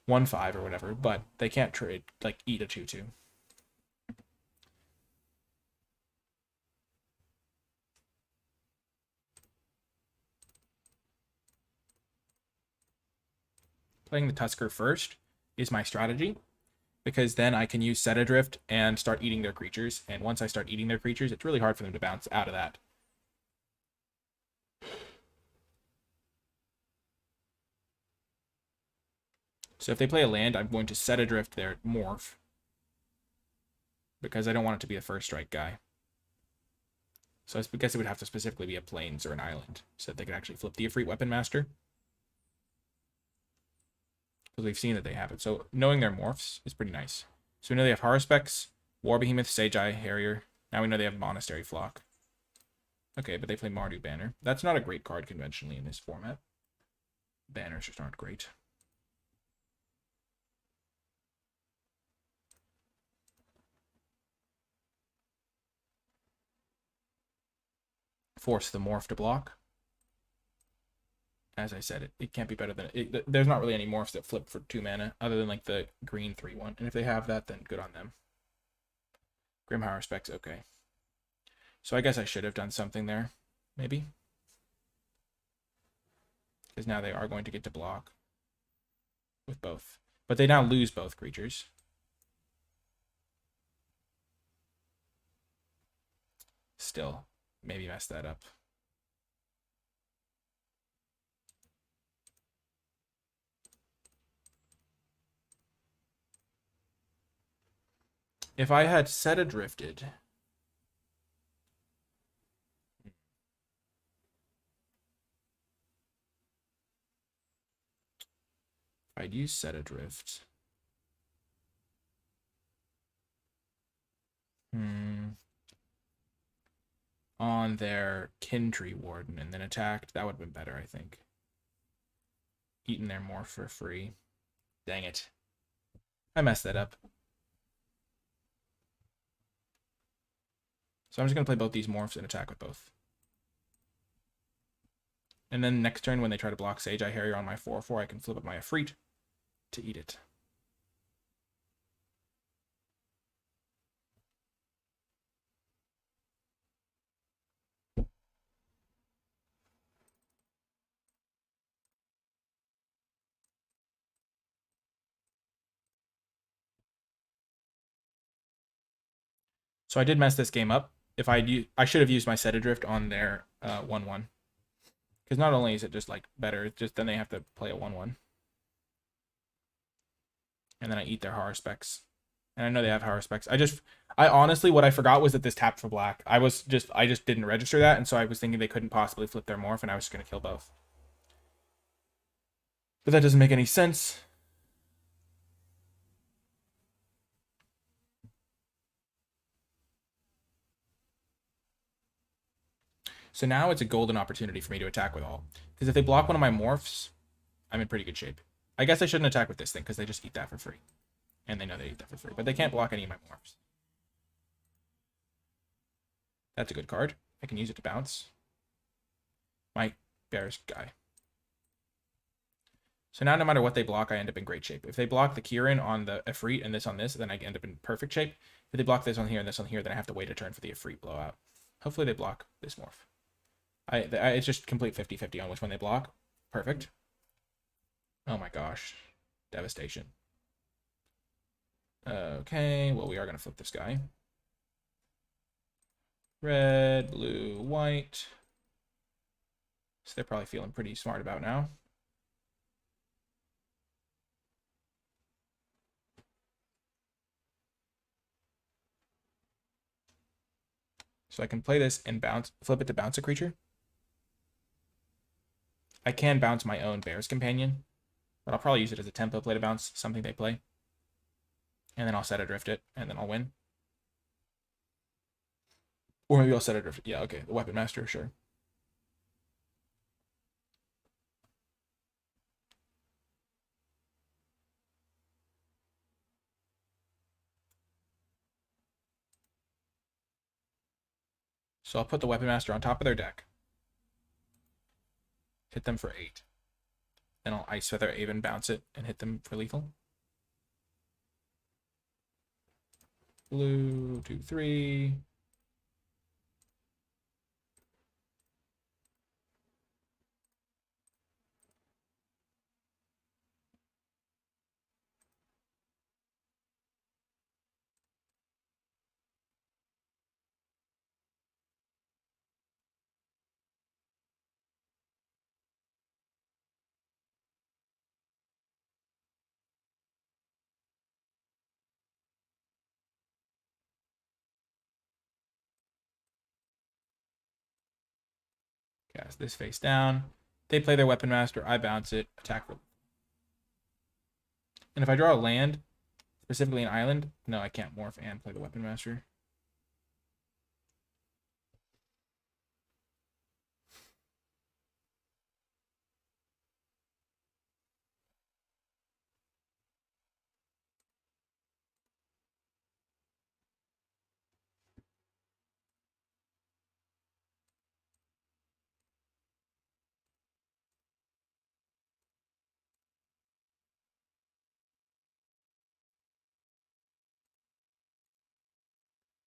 1/5 or whatever, but they can't trade, like, eat a 2/2. Playing the Tusker first is my strategy, because then I can use Set Adrift and start eating their creatures, and once I start eating their creatures, it's really hard for them to bounce out of that. So if they play a land, I'm going to Set Adrift their morph, because I don't want it to be a first strike guy. So I guess it would have to specifically be a plains or an island, so that they could actually flip the Ifrit Weapon Master. Because we've seen that they have it. So knowing their morphs is pretty nice. So we know they have Haruspex, War Behemoth, Sage-Eye, Harrier. Now we know they have Monastery Flock. Okay, but they play Mardu Banner. That's not a great card conventionally in this format. Banners just aren't great. Force the morph to block. As I said, it can't be better than it. There's not really any morphs that flip for 2 mana other than like the green 3/1. And if they have that, then good on them. Grim Haruspex, okay. So I guess I should have done something there. maybe. Because now they are going to get to block with both. But they now lose both creatures. Still, maybe mess that up. If I had set adrifted, I'd use set adrift. On their Kintree Warden and then attacked, that would have been better, I think. Eating their morph for free. Dang it. I messed that up. So I'm just going to play both these morphs and attack with both. And then next turn, when they try to block Sage Eye Harrier on my 4/4, I can flip up my Efreet to eat it. So I did mess this game up. If I should have used my set adrift on their 1/1. Because not only is it just like better, it's just then they have to play a 1/1. And then I eat their horror specs. And I know they have horror specs. I honestly, what I forgot was that this tapped for black. I just didn't register that, and so I was thinking they couldn't possibly flip their morph, and I was just gonna kill both. But that doesn't make any sense. So now it's a golden opportunity for me to attack with all. Because if they block one of my morphs, I'm in pretty good shape. I guess I shouldn't attack with this thing, because they just eat that for free. And they know they eat that for free. But they can't block any of my morphs. That's a good card. I can use it to bounce my Bears guy. So now no matter what they block, I end up in great shape. If they block the Kieran on the Efreet and this on this, then I end up in perfect shape. If they block this on here and this on here, then I have to wait a turn for the Efreet blowout. Hopefully they block this morph. It's just complete 50-50 on which one they block. Perfect. Oh my gosh. Devastation. Okay, well, we are going to flip this guy. Red, blue, white. So they're probably feeling pretty smart about now. So I can play this and flip it to bounce a creature. I can bounce my own Bear's Companion, but I'll probably use it as a tempo play to bounce something they play. And then I'll set adrift it, and then I'll win. Or maybe I'll set adrift it. Yeah, okay. The Weapon Master, sure. So I'll put the Weapon Master on top of their deck. Hit them for 8. Then I'll Ice Feather Aven, bounce it, and hit them for lethal. Blue, 2, 3. Cast this face down. They play their Weapon Master. I bounce it. Attack them. And if I draw a land, specifically an island, no, I can't morph and play the Weapon Master.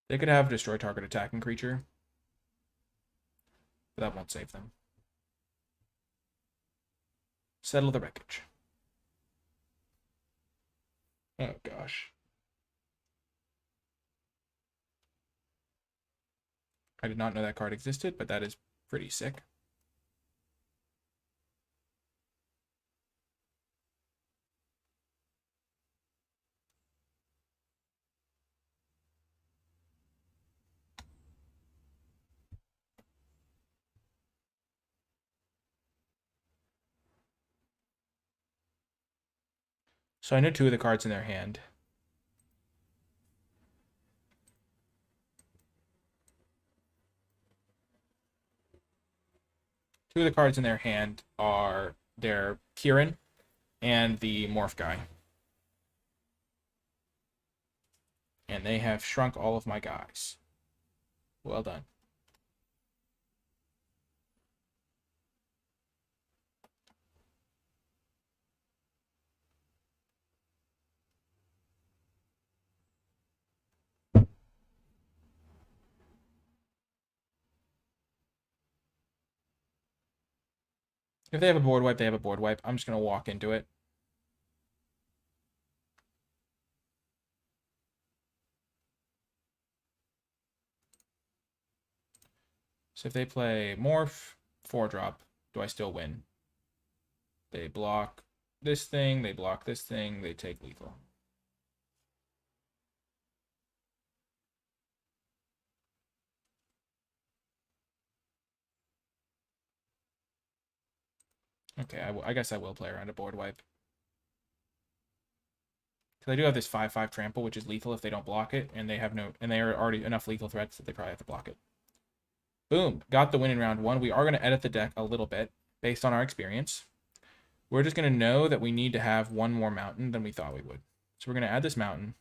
They could have destroy target attacking creature. But that won't save them. Settle the wreckage. Oh, gosh. I did not know that card existed, but that is pretty sick. So I know 2 of the cards in their hand. Two of the cards in their hand are their Kieran and the Morph guy. And they have shrunk all of my guys. Well done. If they have a board wipe, they have a board wipe. I'm just going to walk into it. So if they play Morph, 4-drop, do I still win? They block this thing, they block this thing, they take lethal. Okay, I guess I will play around a board wipe. Because I do have this 5/5 trample, which is lethal if they don't block it, and they have no, and they are already enough lethal threats that they probably have to block it. Boom, got the win in round 1. We are going to edit the deck a little bit based on our experience. We're just going to know that we need to have one more mountain than we thought we would. So we're going to add this mountain.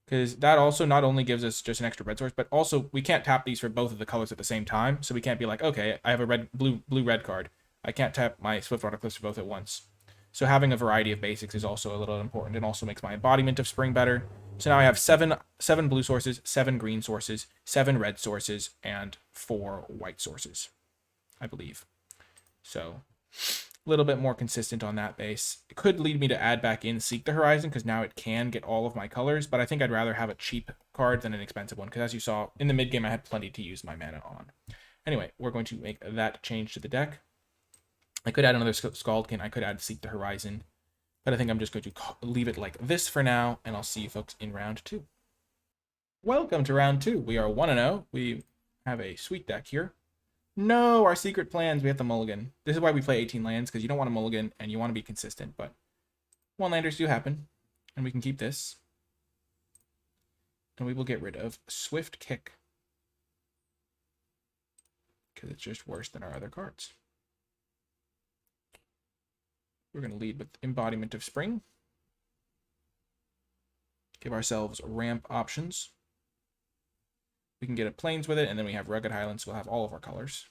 Because that also not only gives us just an extra red source, but also we can't tap these for both of the colors at the same time. So we can't be like, okay, I have a blue-red card. I can't tap my Swiftwater Cliffs for both at once. So having a variety of basics is also a little important and also makes my embodiment of spring better. So now I have seven blue sources, 7 green sources, 7 red sources, and 4 white sources, I believe. So a little bit more consistent on that base. It could lead me to add back in Seek the Horizon because now it can get all of my colors, but I think I'd rather have a cheap card than an expensive one because as you saw, in the mid game I had plenty to use my mana on. Anyway, we're going to make that change to the deck. I could add another Scaldkin, I could add Seek the Horizon, but I think I'm just going to leave it like this for now, and I'll see you folks in round 2. Welcome to round 2. We are 1-0. We have a sweet deck here. No, our secret plans, we have to mulligan. This is why we play 18 lands, because you don't want to mulligan, and you want to be consistent, but 1-landers do happen, and we can keep this. And we will get rid of Swift Kick, because it's just worse than our other cards. We're going to lead with Embodiment of Spring. Give ourselves ramp options. We can get a Plains with it, and then we have Rugged Highlands, so we'll have all of our colors.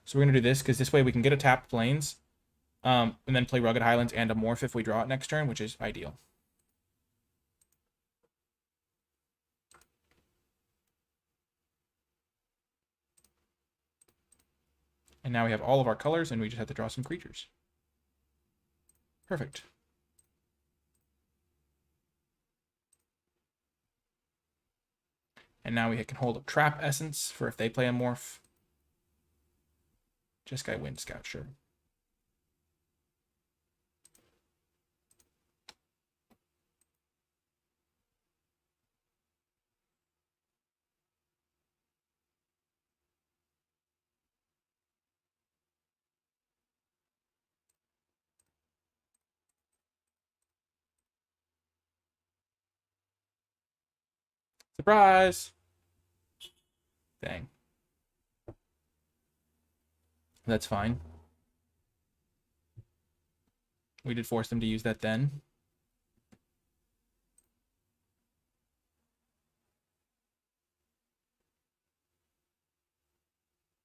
So we're going to do this, because this way we can get a tapped Plains, and then play Rugged Highlands and a Morph if we draw it next turn, which is ideal. And now we have all of our colors, and we just have to draw some creatures. Perfect. And now we can hold a Trap Essence for if they play a Morph. Jeskai Wind Scout, sure. Surprise! Dang. That's fine. We did force them to use that then.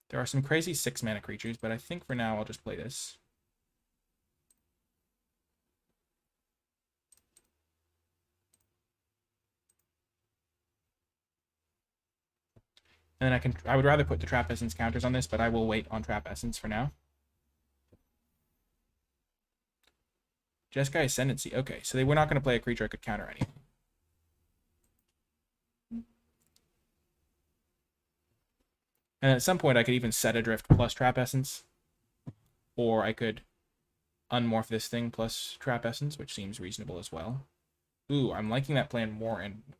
There are some crazy 6-mana creatures, but I think for now I'll just play this. And then I would rather put the Trap Essence counters on this, but I will wait on Trap Essence for now. Jeskai Ascendancy. Okay, so they were not going to play a creature I could counter anything. And at some point, I could even set Adrift plus Trap Essence. Or I could unmorph this thing plus Trap Essence, which seems reasonable as well. Ooh, I'm liking that plan more and more.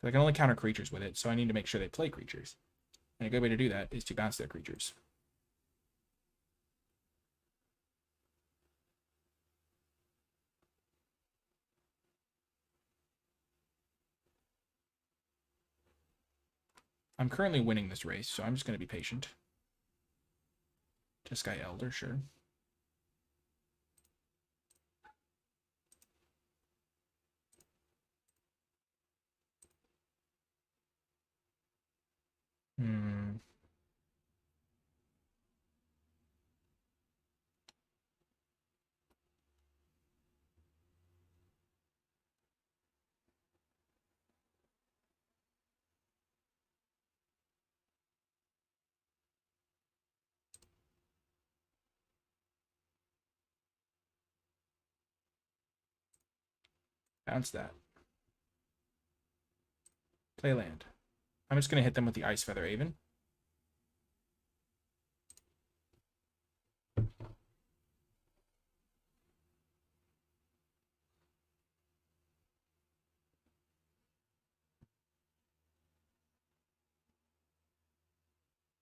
I can only counter creatures with it, so I need to make sure they play creatures. And a good way to do that is to bounce their creatures. I'm currently winning this race, so I'm just going to be patient. Jeskai Elder, sure. Bounce that. Play land. I'm just going to hit them with the Ice Feather Aven.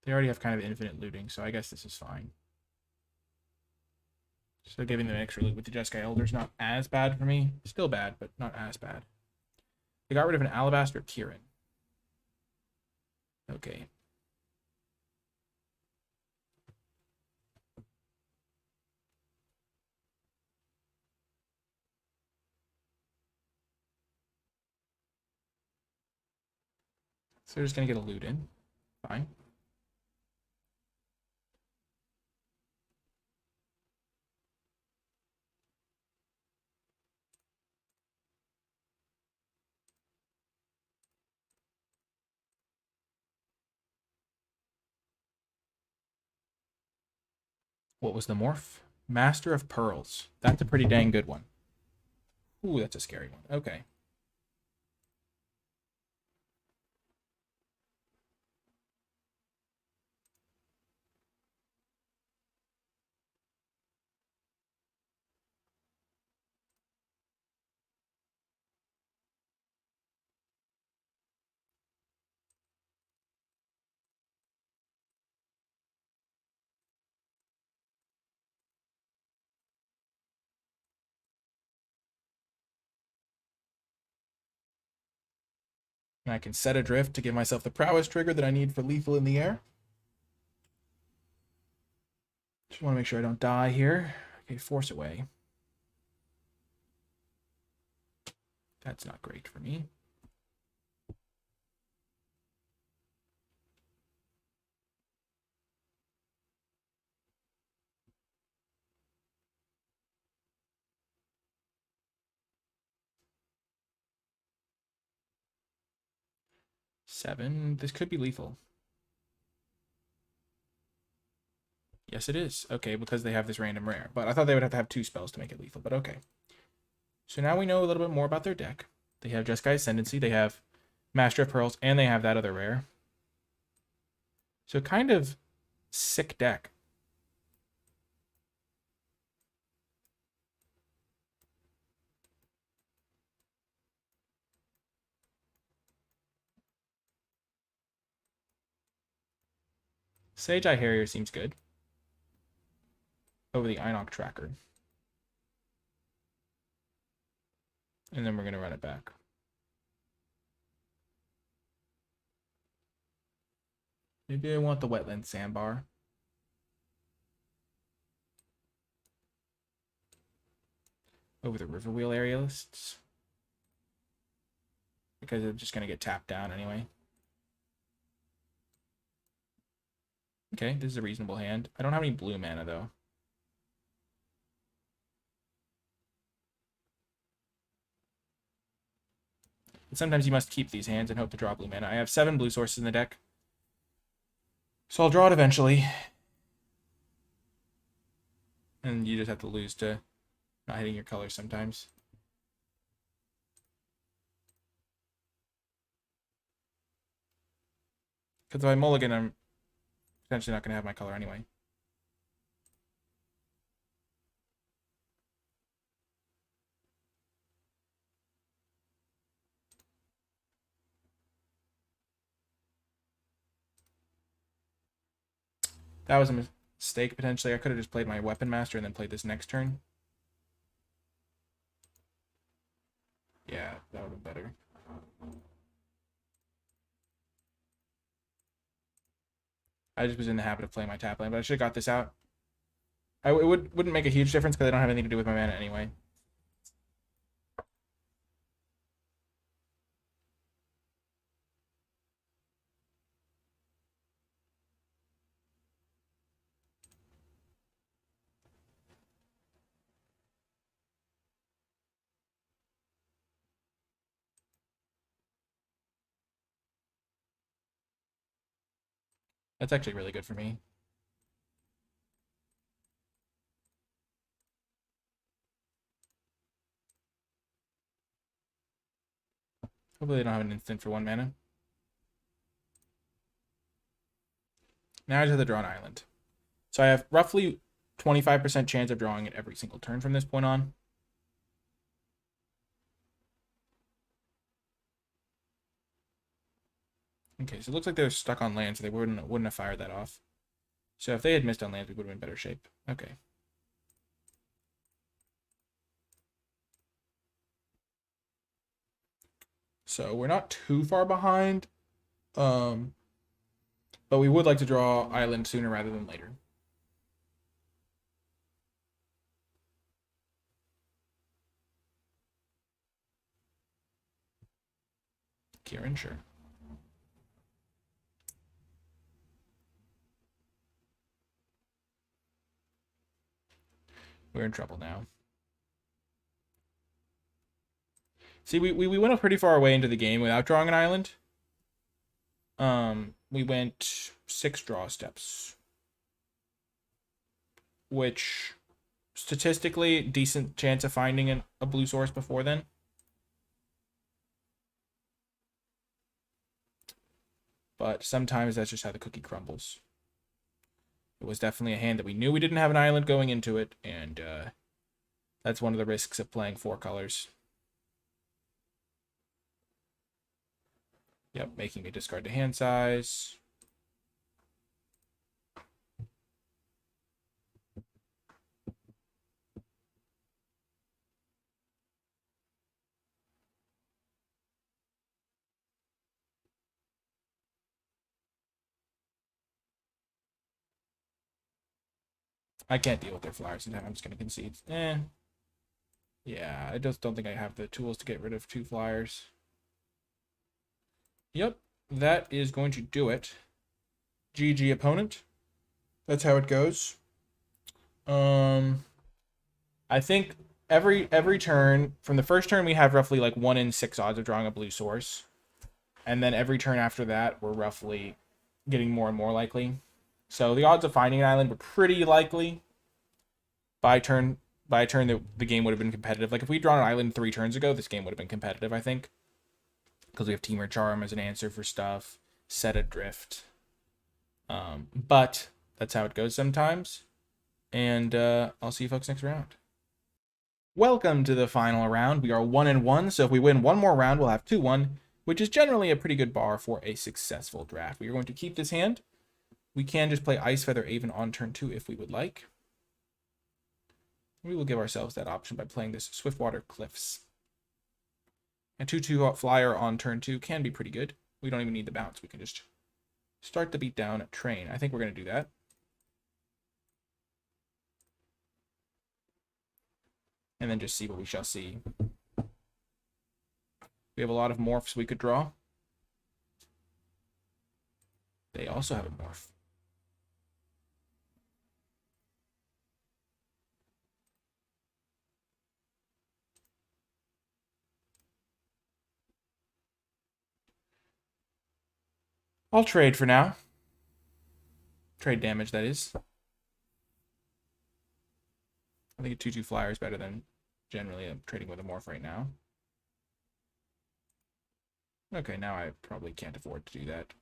They already have kind of infinite looting, so I guess this is fine. So giving them extra loot with the Jeskai Elder is not as bad for me. Still bad, but not as bad. They got rid of an Alabaster Kirin. Okay. So they're just going to get a loot in. Fine. What was the morph? Master of Pearls. That's a pretty dang good one. Ooh, that's a scary one. Okay. And I can set Adrift to give myself the prowess trigger that I need for lethal in the air. Just want to make sure I don't die here. Okay, Force Away. That's not great for me. Seven. This could be lethal. Yes, it is. Okay, because they have this random rare. But I thought they would have to have two spells to make it lethal, but okay. So now we know a little bit more about their deck. They have Jeskai Ascendancy, they have Master of Pearls, and they have that other rare. So kind of sick deck. Sage Eye Harrier seems good. Over the Inoc Tracker. And then we're going to run it back. Maybe I want the Wetland Sandbar. Over the Riverwheel Aerialists. Because they're just going to get tapped down anyway. Okay, this is a reasonable hand. I don't have any blue mana, though. But sometimes you must keep these hands and hope to draw blue mana. I have 7 blue sources in the deck. So I'll draw it eventually. And you just have to lose to not hitting your colors sometimes. Because if I mulligan, I'm potentially not going to have my color anyway. That was a mistake, potentially. I could have just played my Weapon Master and then played this next turn. Yeah, that would have been better. I just was in the habit of playing my tap lane, but I should have got this out. It wouldn't make a huge difference because I don't have anything to do with my mana anyway. That's actually really good for me. Hopefully they don't have an instant for 1 mana. Now I just have to draw an island. So I have roughly 25% chance of drawing it every single turn from this point on. Okay, so it looks like they're stuck on land, so they wouldn't have fired that off. So if they had missed on land, we would have been in better shape. Okay. So we're not too far behind. But we would like to draw island sooner rather than later. Kieran, sure. We're in trouble now. See, we went pretty far away into the game without drawing an island. We went 6 draw steps, which statistically decent chance of finding a blue source before then. But sometimes that's just how the cookie crumbles. It was definitely a hand that we knew we didn't have an island going into it, and that's one of the risks of playing 4 colors. Yep, making me discard to hand size. I can't deal with their flyers sometimes. I'm just going to concede. Yeah, I just don't think I have the tools to get rid of 2 flyers. Yep, that is going to do it. GG opponent. That's how it goes. I think every turn, from the first turn, we have roughly like 1 in 6 odds of drawing a blue source. And then every turn after that, we're roughly getting more and more likely. So the odds of finding an island were pretty likely. By turn, the game would have been competitive. Like if we'd drawn an island 3 turns ago, this game would have been competitive, I think. Because we have Teamer Charm as an answer for stuff. Set Adrift. But that's how it goes sometimes. And I'll see you folks next round. Welcome to the final round. We are 1-1, so if we win one more round, we'll have 2-1, which is generally a pretty good bar for a successful draft. We are going to keep this hand. We can just play Ice Feather Aven on turn 2 if we would like. We will give ourselves that option by playing this Swiftwater Cliffs. A 2/2 flyer on turn 2 can be pretty good. We don't even need the bounce. We can just start the beat down at Train. I think we're going to do that. And then just see what we shall see. We have a lot of morphs we could draw. They also have a morph. I'll trade for now. Trade damage, that is. I think a 2/2 flyer is better than generally I'm trading with a morph right now. Okay, now I probably can't afford to do that.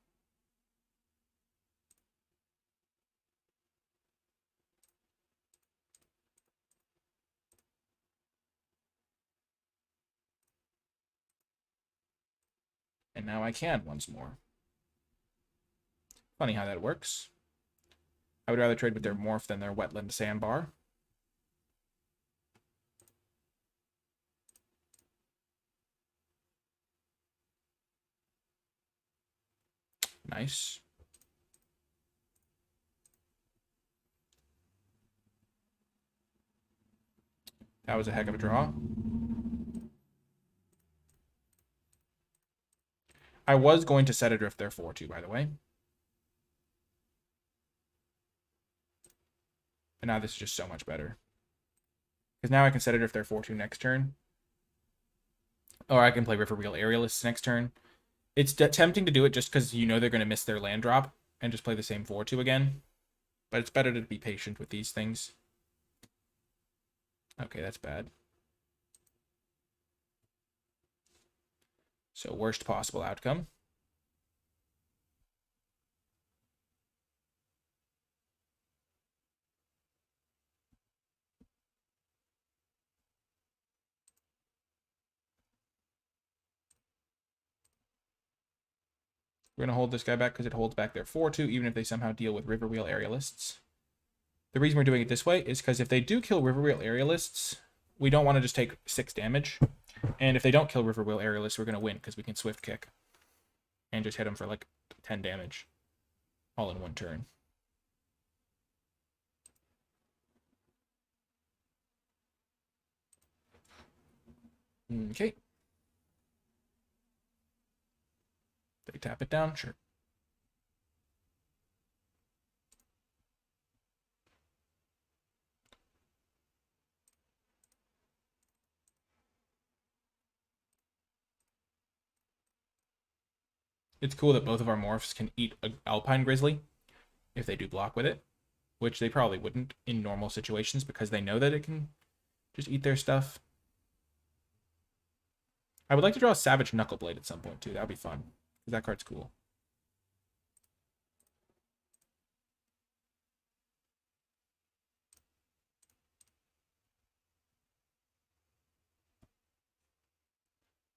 And now I can once more. Funny how that works. I would rather trade with their morph than their wetland sandbar. Nice. That was a heck of a draw. I was going to set adrift their 4/2, by the way. And now this is just so much better. Because now I can set adrift their 4/2 next turn. Or I can play River Wheel Aerialists next turn. It's tempting to do it just because you know they're going to miss their land drop and just play the same 4/2 again. But it's better to be patient with these things. Okay, that's bad. So worst possible outcome. We're going to hold this guy back because it holds back their 4/2, even if they somehow deal with River Wheel Aerialists. The reason we're doing it this way is because if they do kill River Wheel Aerialists, we don't want to just take 6 damage. And if they don't kill River Wheel Aerialists, we're going to win because we can Swift Kick and just hit them for like 10 damage all in one turn. Okay. They tap it down, sure. It's cool that both of our morphs can eat an Alpine Grizzly if they do block with it, which they probably wouldn't in normal situations because they know that it can just eat their stuff. I would like to draw a Savage Knuckleblade at some point too. That would be fun because that card's cool.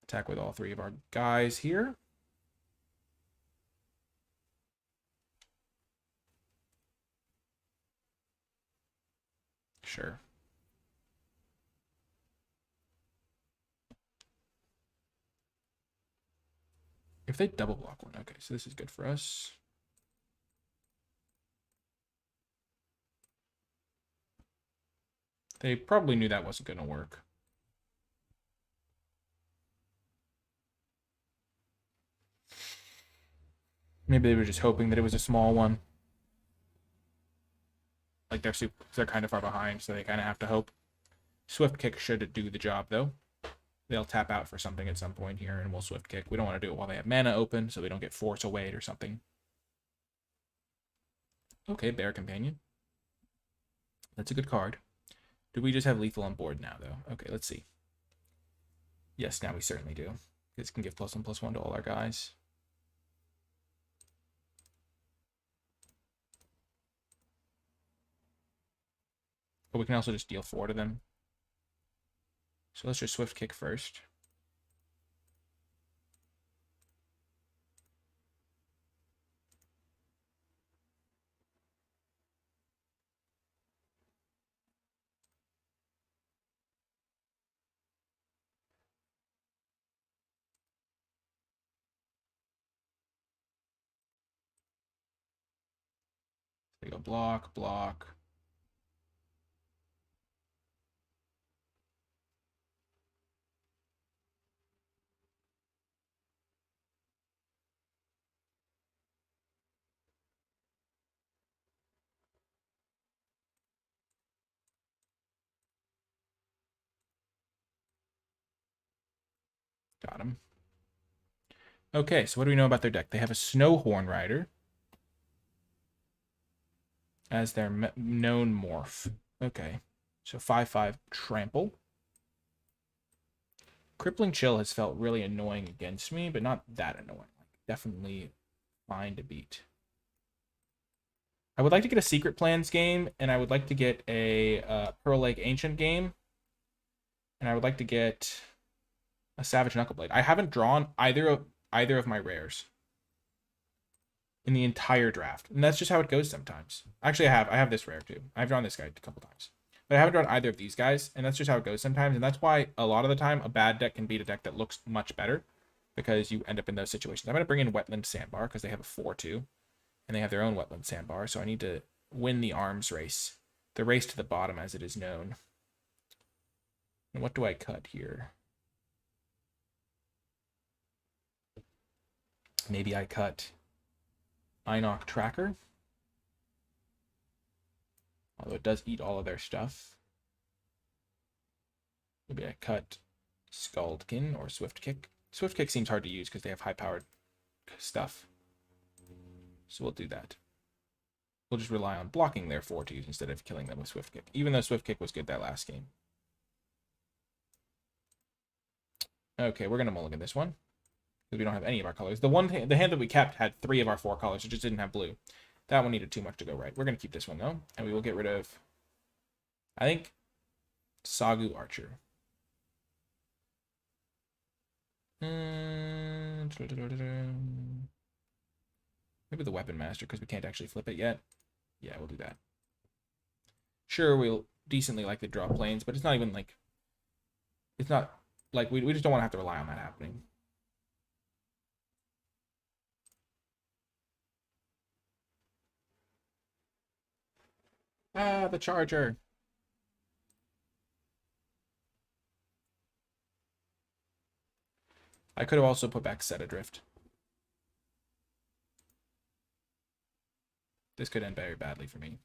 Attack with all 3 of our guys here. Sure. If they double block one, okay, so this is good for us. They probably knew that wasn't going to work. Maybe they were just hoping that it was a small one. Like they're kind of far behind, so they kind of have to hope. Swift Kick should do the job, though. They'll tap out for something at some point here, and we'll Swift Kick. We don't want to do it while they have mana open, so we don't get Force Away or something. Okay, Bear Companion. That's a good card. Do we just have lethal on board now, though? Okay, let's see. Yes, now we certainly do. This can give +1/+1 to all our guys. But we can also just deal 4 to them. So let's just Swift Kick first. They go block, block. Got him. Okay, so what do we know about their deck? They have a Snowhorn Rider as their known morph. Okay, so 5/5 trample. Crippling Chill has felt really annoying against me, but not that annoying. Like, definitely fine to beat. I would like to get a Secret Plans game, and I would like to get a Pearl Lake Ancient game, and I would like to get a Savage Knuckleblade. I haven't drawn either of my rares in the entire draft, and that's just how it goes sometimes. Actually, I have this rare too. I've drawn this guy a couple times, but I haven't drawn either of these guys, and that's just how it goes sometimes. And that's why a lot of the time a bad deck can beat a deck that looks much better, because you end up in those situations. I'm gonna bring in Wetland Sandbar because they have a 4/2, and they have their own Wetland Sandbar. So I need to win the arms race, the race to the bottom as it is known. And what do I cut here? Maybe I cut Inoc Tracker. Although it does eat all of their stuff. Maybe I cut Scaldkin or Swift Kick. Swift Kick seems hard to use because they have high-powered stuff. So we'll do that. We'll just rely on blocking their 4/2s instead of killing them with Swift Kick. Even though Swift Kick was good that last game. Okay, we're going to mulligan this one, because we don't have any of our colors. The hand that we kept had 3 of our 4 colors. It just didn't have blue. That one needed too much to go right. We're going to keep this one, though. And we will get rid of, I think, Sagu Archer. Maybe the Weapon Master, because we can't actually flip it yet. Yeah, we'll do that. Sure, we'll decently like the draw planes, but it's not even like... It's not... Like, we just don't want to have to rely on that happening. Ah, the Charger. I could have also put back Set Adrift. This could end very badly for me.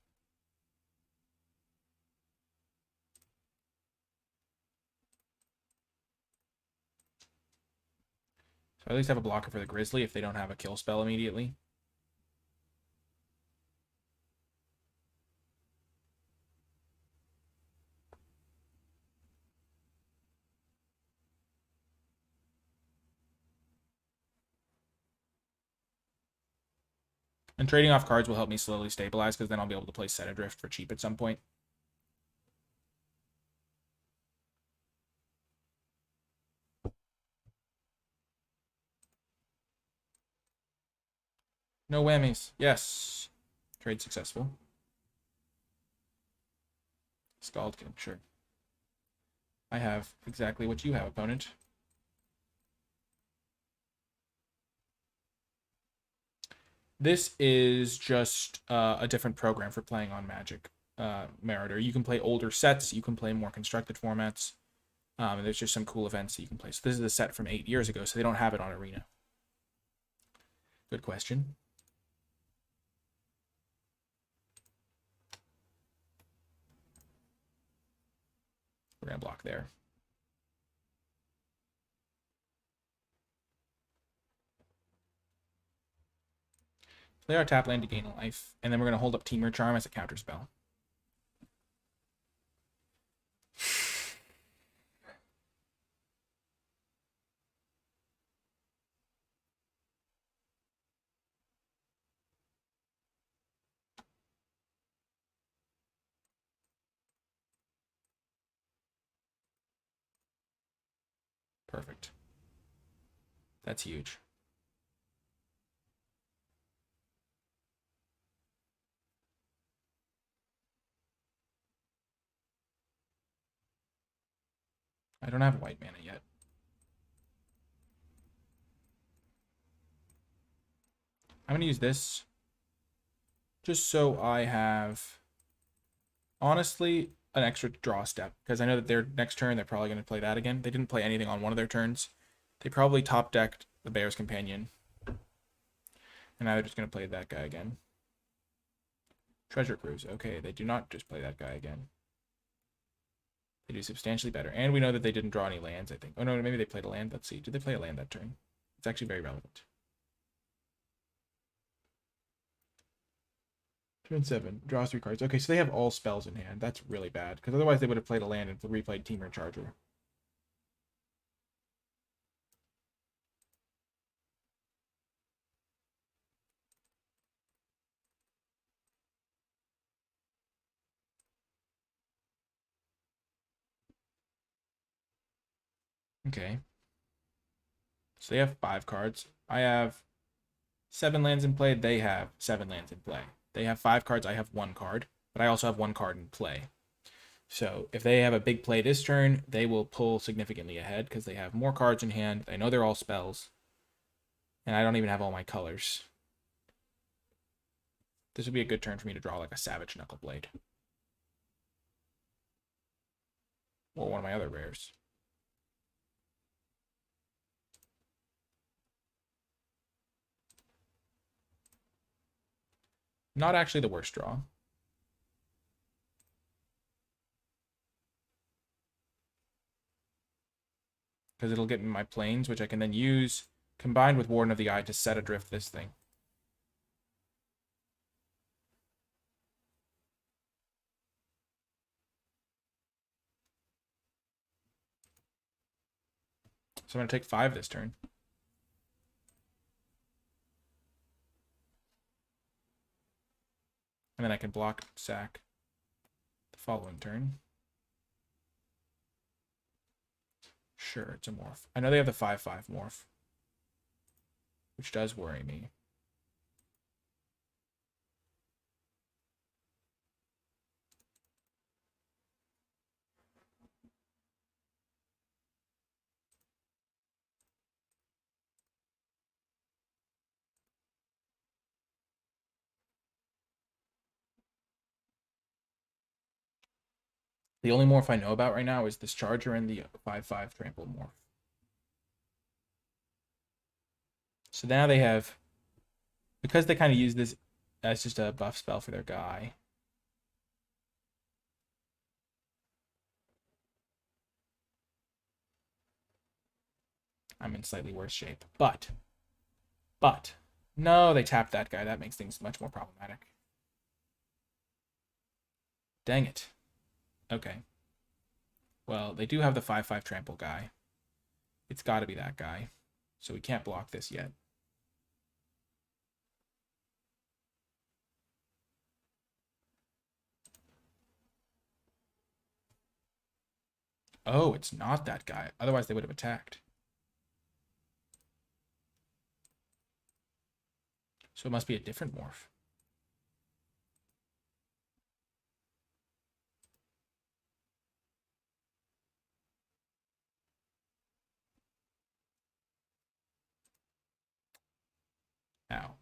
So I at least have a blocker for the Grizzly if they don't have a kill spell immediately. And trading off cards will help me slowly stabilize, because then I'll be able to play Set Adrift for cheap at some point. No whammies. Yes. Trade successful. Scaldkin, sure. I have exactly what you have, opponent. This is just a different program for playing on Magic Marauder. You can play older sets. You can play more constructed formats. And there's just some cool events that you can play. So this is a set from 8 years ago, so they don't have it on Arena. Good question. We're going to block there. Play our tap land to gain a life, and then we're going to hold up Temur Charm as a counter spell. Perfect. That's huge. I don't have white mana yet. I'm going to use this just so I have, honestly, an extra draw step, because I know that their next turn they're probably going to play that again. They didn't play anything on one of their turns. They probably top decked the Bear's Companion, and now they're just going to play that guy again. Treasure Cruise. Okay, they do not just play that guy again. They do substantially better. And we know that they didn't draw any lands, I think. Oh, no, maybe they played a land. Let's see. Did they play a land that turn? It's actually very relevant. Turn 7. Draws 3 cards. Okay, so they have all spells in hand. That's really bad, because otherwise they would have played a land and replayed Temur Charger. Okay. So they have 5 cards. I have 7 lands in play. They have 7 lands in play. They have 5 cards. I have 1 card. But I also have 1 card in play. So if they have a big play this turn, they will pull significantly ahead because they have more cards in hand. I know they're all spells. And I don't even have all my colors. This would be a good turn for me to draw like a Savage Knuckleblade. Or one of my other rares. Not actually the worst draw. Because it'll get me my planes, which I can then use combined with Warden of the Eye to set adrift this thing. So I'm going to take 5 this turn. And then I can block, sack the following turn. Sure, it's a morph. I know they have the 5/5 morph, which does worry me. The only morph I know about right now is this Charger and the 5/5 trample morph. So now they have, because they kind of use this as just a buff spell for their guy. I'm in slightly worse shape. But, no, they tapped that guy. That makes things much more problematic. Dang it. Okay. Well, they do have the 5/5 trample guy. It's got to be that guy. So we can't block this yet. Oh, it's not that guy. Otherwise, they would have attacked. So it must be a different morph. Ow.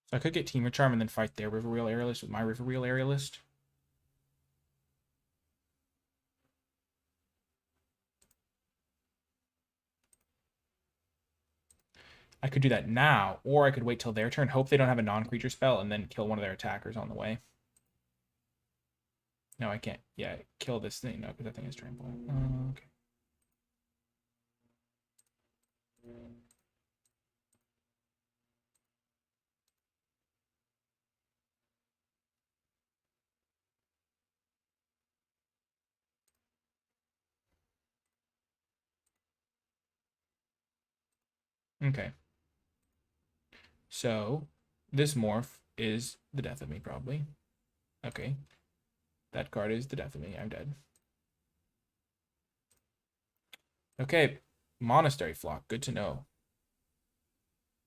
So I could get Temur Charm and then fight their Riverwheel Aerialist with my Riverwheel Aerialist. I could do that now, or I could wait till their turn, hope they don't have a non-creature spell, and then kill one of their attackers on the way. No, I can't. Yeah, kill this thing. No, because that thing is trample. Okay. Okay. So this morph is the death of me, probably. Okay. That card is the death of me. I'm dead. Okay. Monastery Flock. Good to know.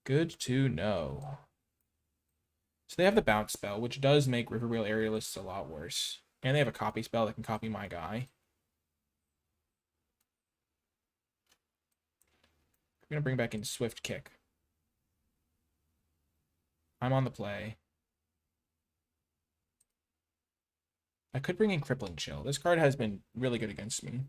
Good to know. So they have the bounce spell, which does make Riverwheel Aerialists a lot worse. And they have a copy spell that can copy my guy. I'm going to bring back in Swift Kick. I'm on the play. I could bring in Crippling Chill. This card has been really good against me.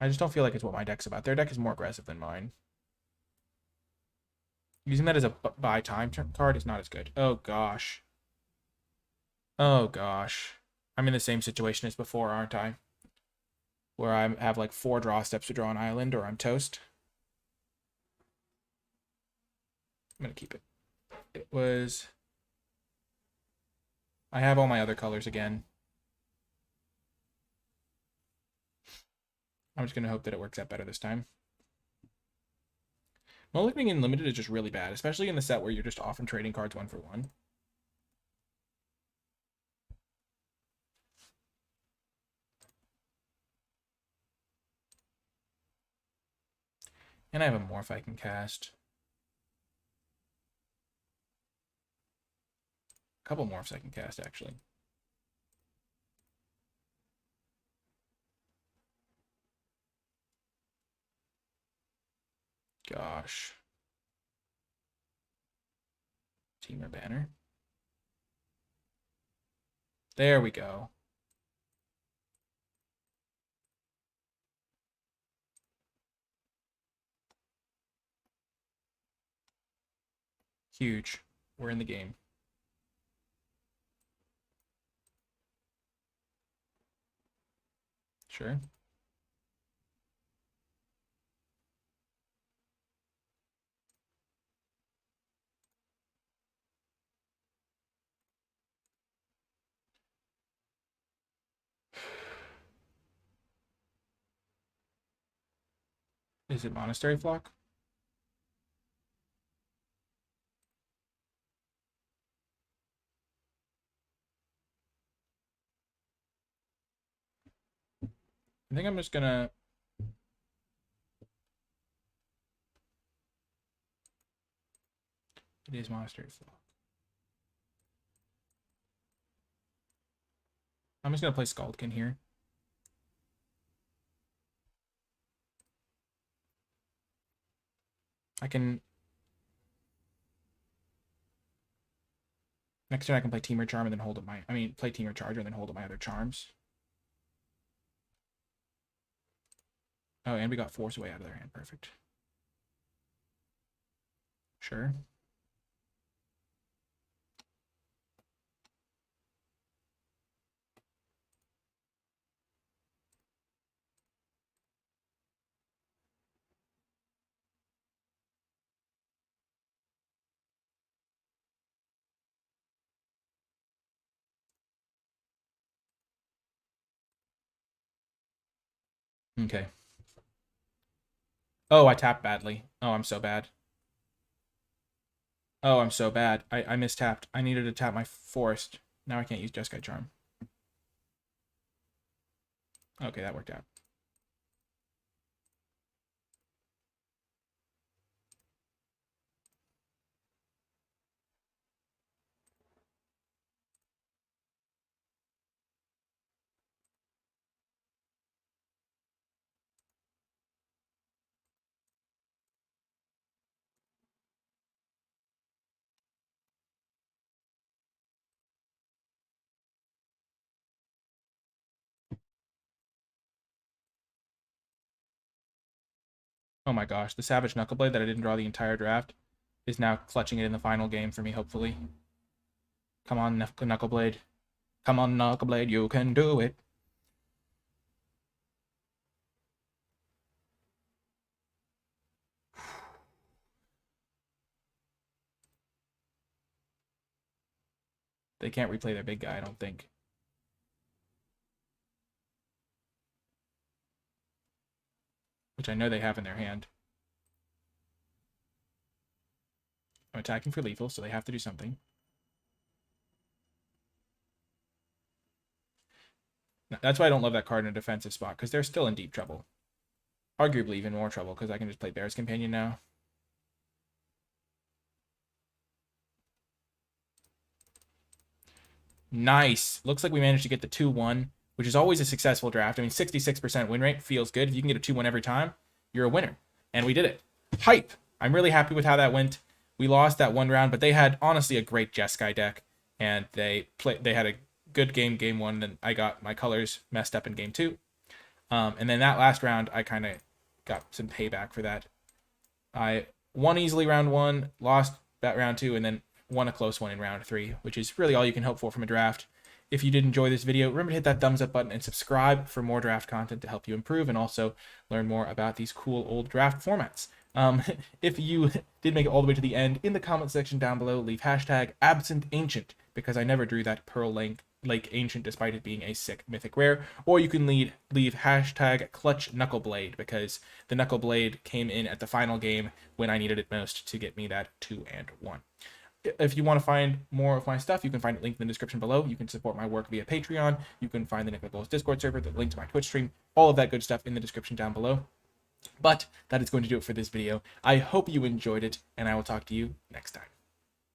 I just don't feel like it's what my deck's about. Their deck is more aggressive than mine. Using that as a buy time card is not as good. Oh, gosh. Oh, gosh. I'm in the same situation as before, aren't I? Where I have like 4 draw steps to draw an island, or I'm toast. I'm going to keep it. It was... I have all my other colors again. I'm just going to hope that it works out better this time. Mulliganing in limited is just really bad, especially in the set where you're just often trading cards 1 for 1. And I have a morph I can cast. A couple morphs I can cast, actually. Gosh. Teamer banner. There we go. Huge. We're in the game. Sure. Is it Monastery Flock? I think I'm just gonna... It is Monastery Flock. I'm just gonna play Scaldkin here. I can... Next turn I can play Teamer Charm and then hold up my... play Teamer Charger and then hold up my other charms. Oh, and we got Force Away out of their hand. Perfect. Sure. Okay. Oh, I tapped badly. Oh, I'm so bad. Oh, I'm so bad. I mistapped. I needed to tap my Forest. Now I can't use Jeskai Charm. Okay, that worked out. Oh my gosh, the Savage Knuckleblade that I didn't draw the entire draft is now clutching it in the final game for me, hopefully. Come on, Knuckleblade. Come on, Knuckleblade, you can do it. They can't replay their big guy, I don't think. Which I know they have in their hand. I'm attacking for lethal, so they have to do something. That's why I don't love that card in a defensive spot, because they're still in deep trouble. Arguably even more trouble, because I can just play Bear's Companion now. Nice. Looks like we managed to get the 2-1, which is always a successful draft. 66% win rate feels good. If you can get a 2-1 every time, you're a winner. And we did it. Hype! I'm really happy with how that went. We lost that one round, but they had, honestly, a great Jeskai deck. And they had a good game 1, and I got my colors messed up in game 2. And then that last round, I kind of got some payback for that. I won easily round 1, lost that round 2, and then won a close one in round 3, which is really all you can hope for from a draft. If you did enjoy this video, remember to hit that thumbs up button and subscribe for more draft content to help you improve and also learn more about these cool old draft formats. If you did make it all the way to the end, in the comment section down below, leave hashtag #AbsentAncient, because I never drew that Pearl Lake Ancient despite it being a sick mythic rare. Or you can leave hashtag Clutch Knuckleblade, because the Knuckleblade came in at the final game when I needed it most to get me that 2 and 1. If you want to find more of my stuff, you can find it linked in the description below. You can support my work via Patreon. You can find the NicolaiBolas Discord server, the link to my Twitch stream, all of that good stuff in the description down below. But that is going to do it for this video. I hope you enjoyed it, and I will talk to you next time.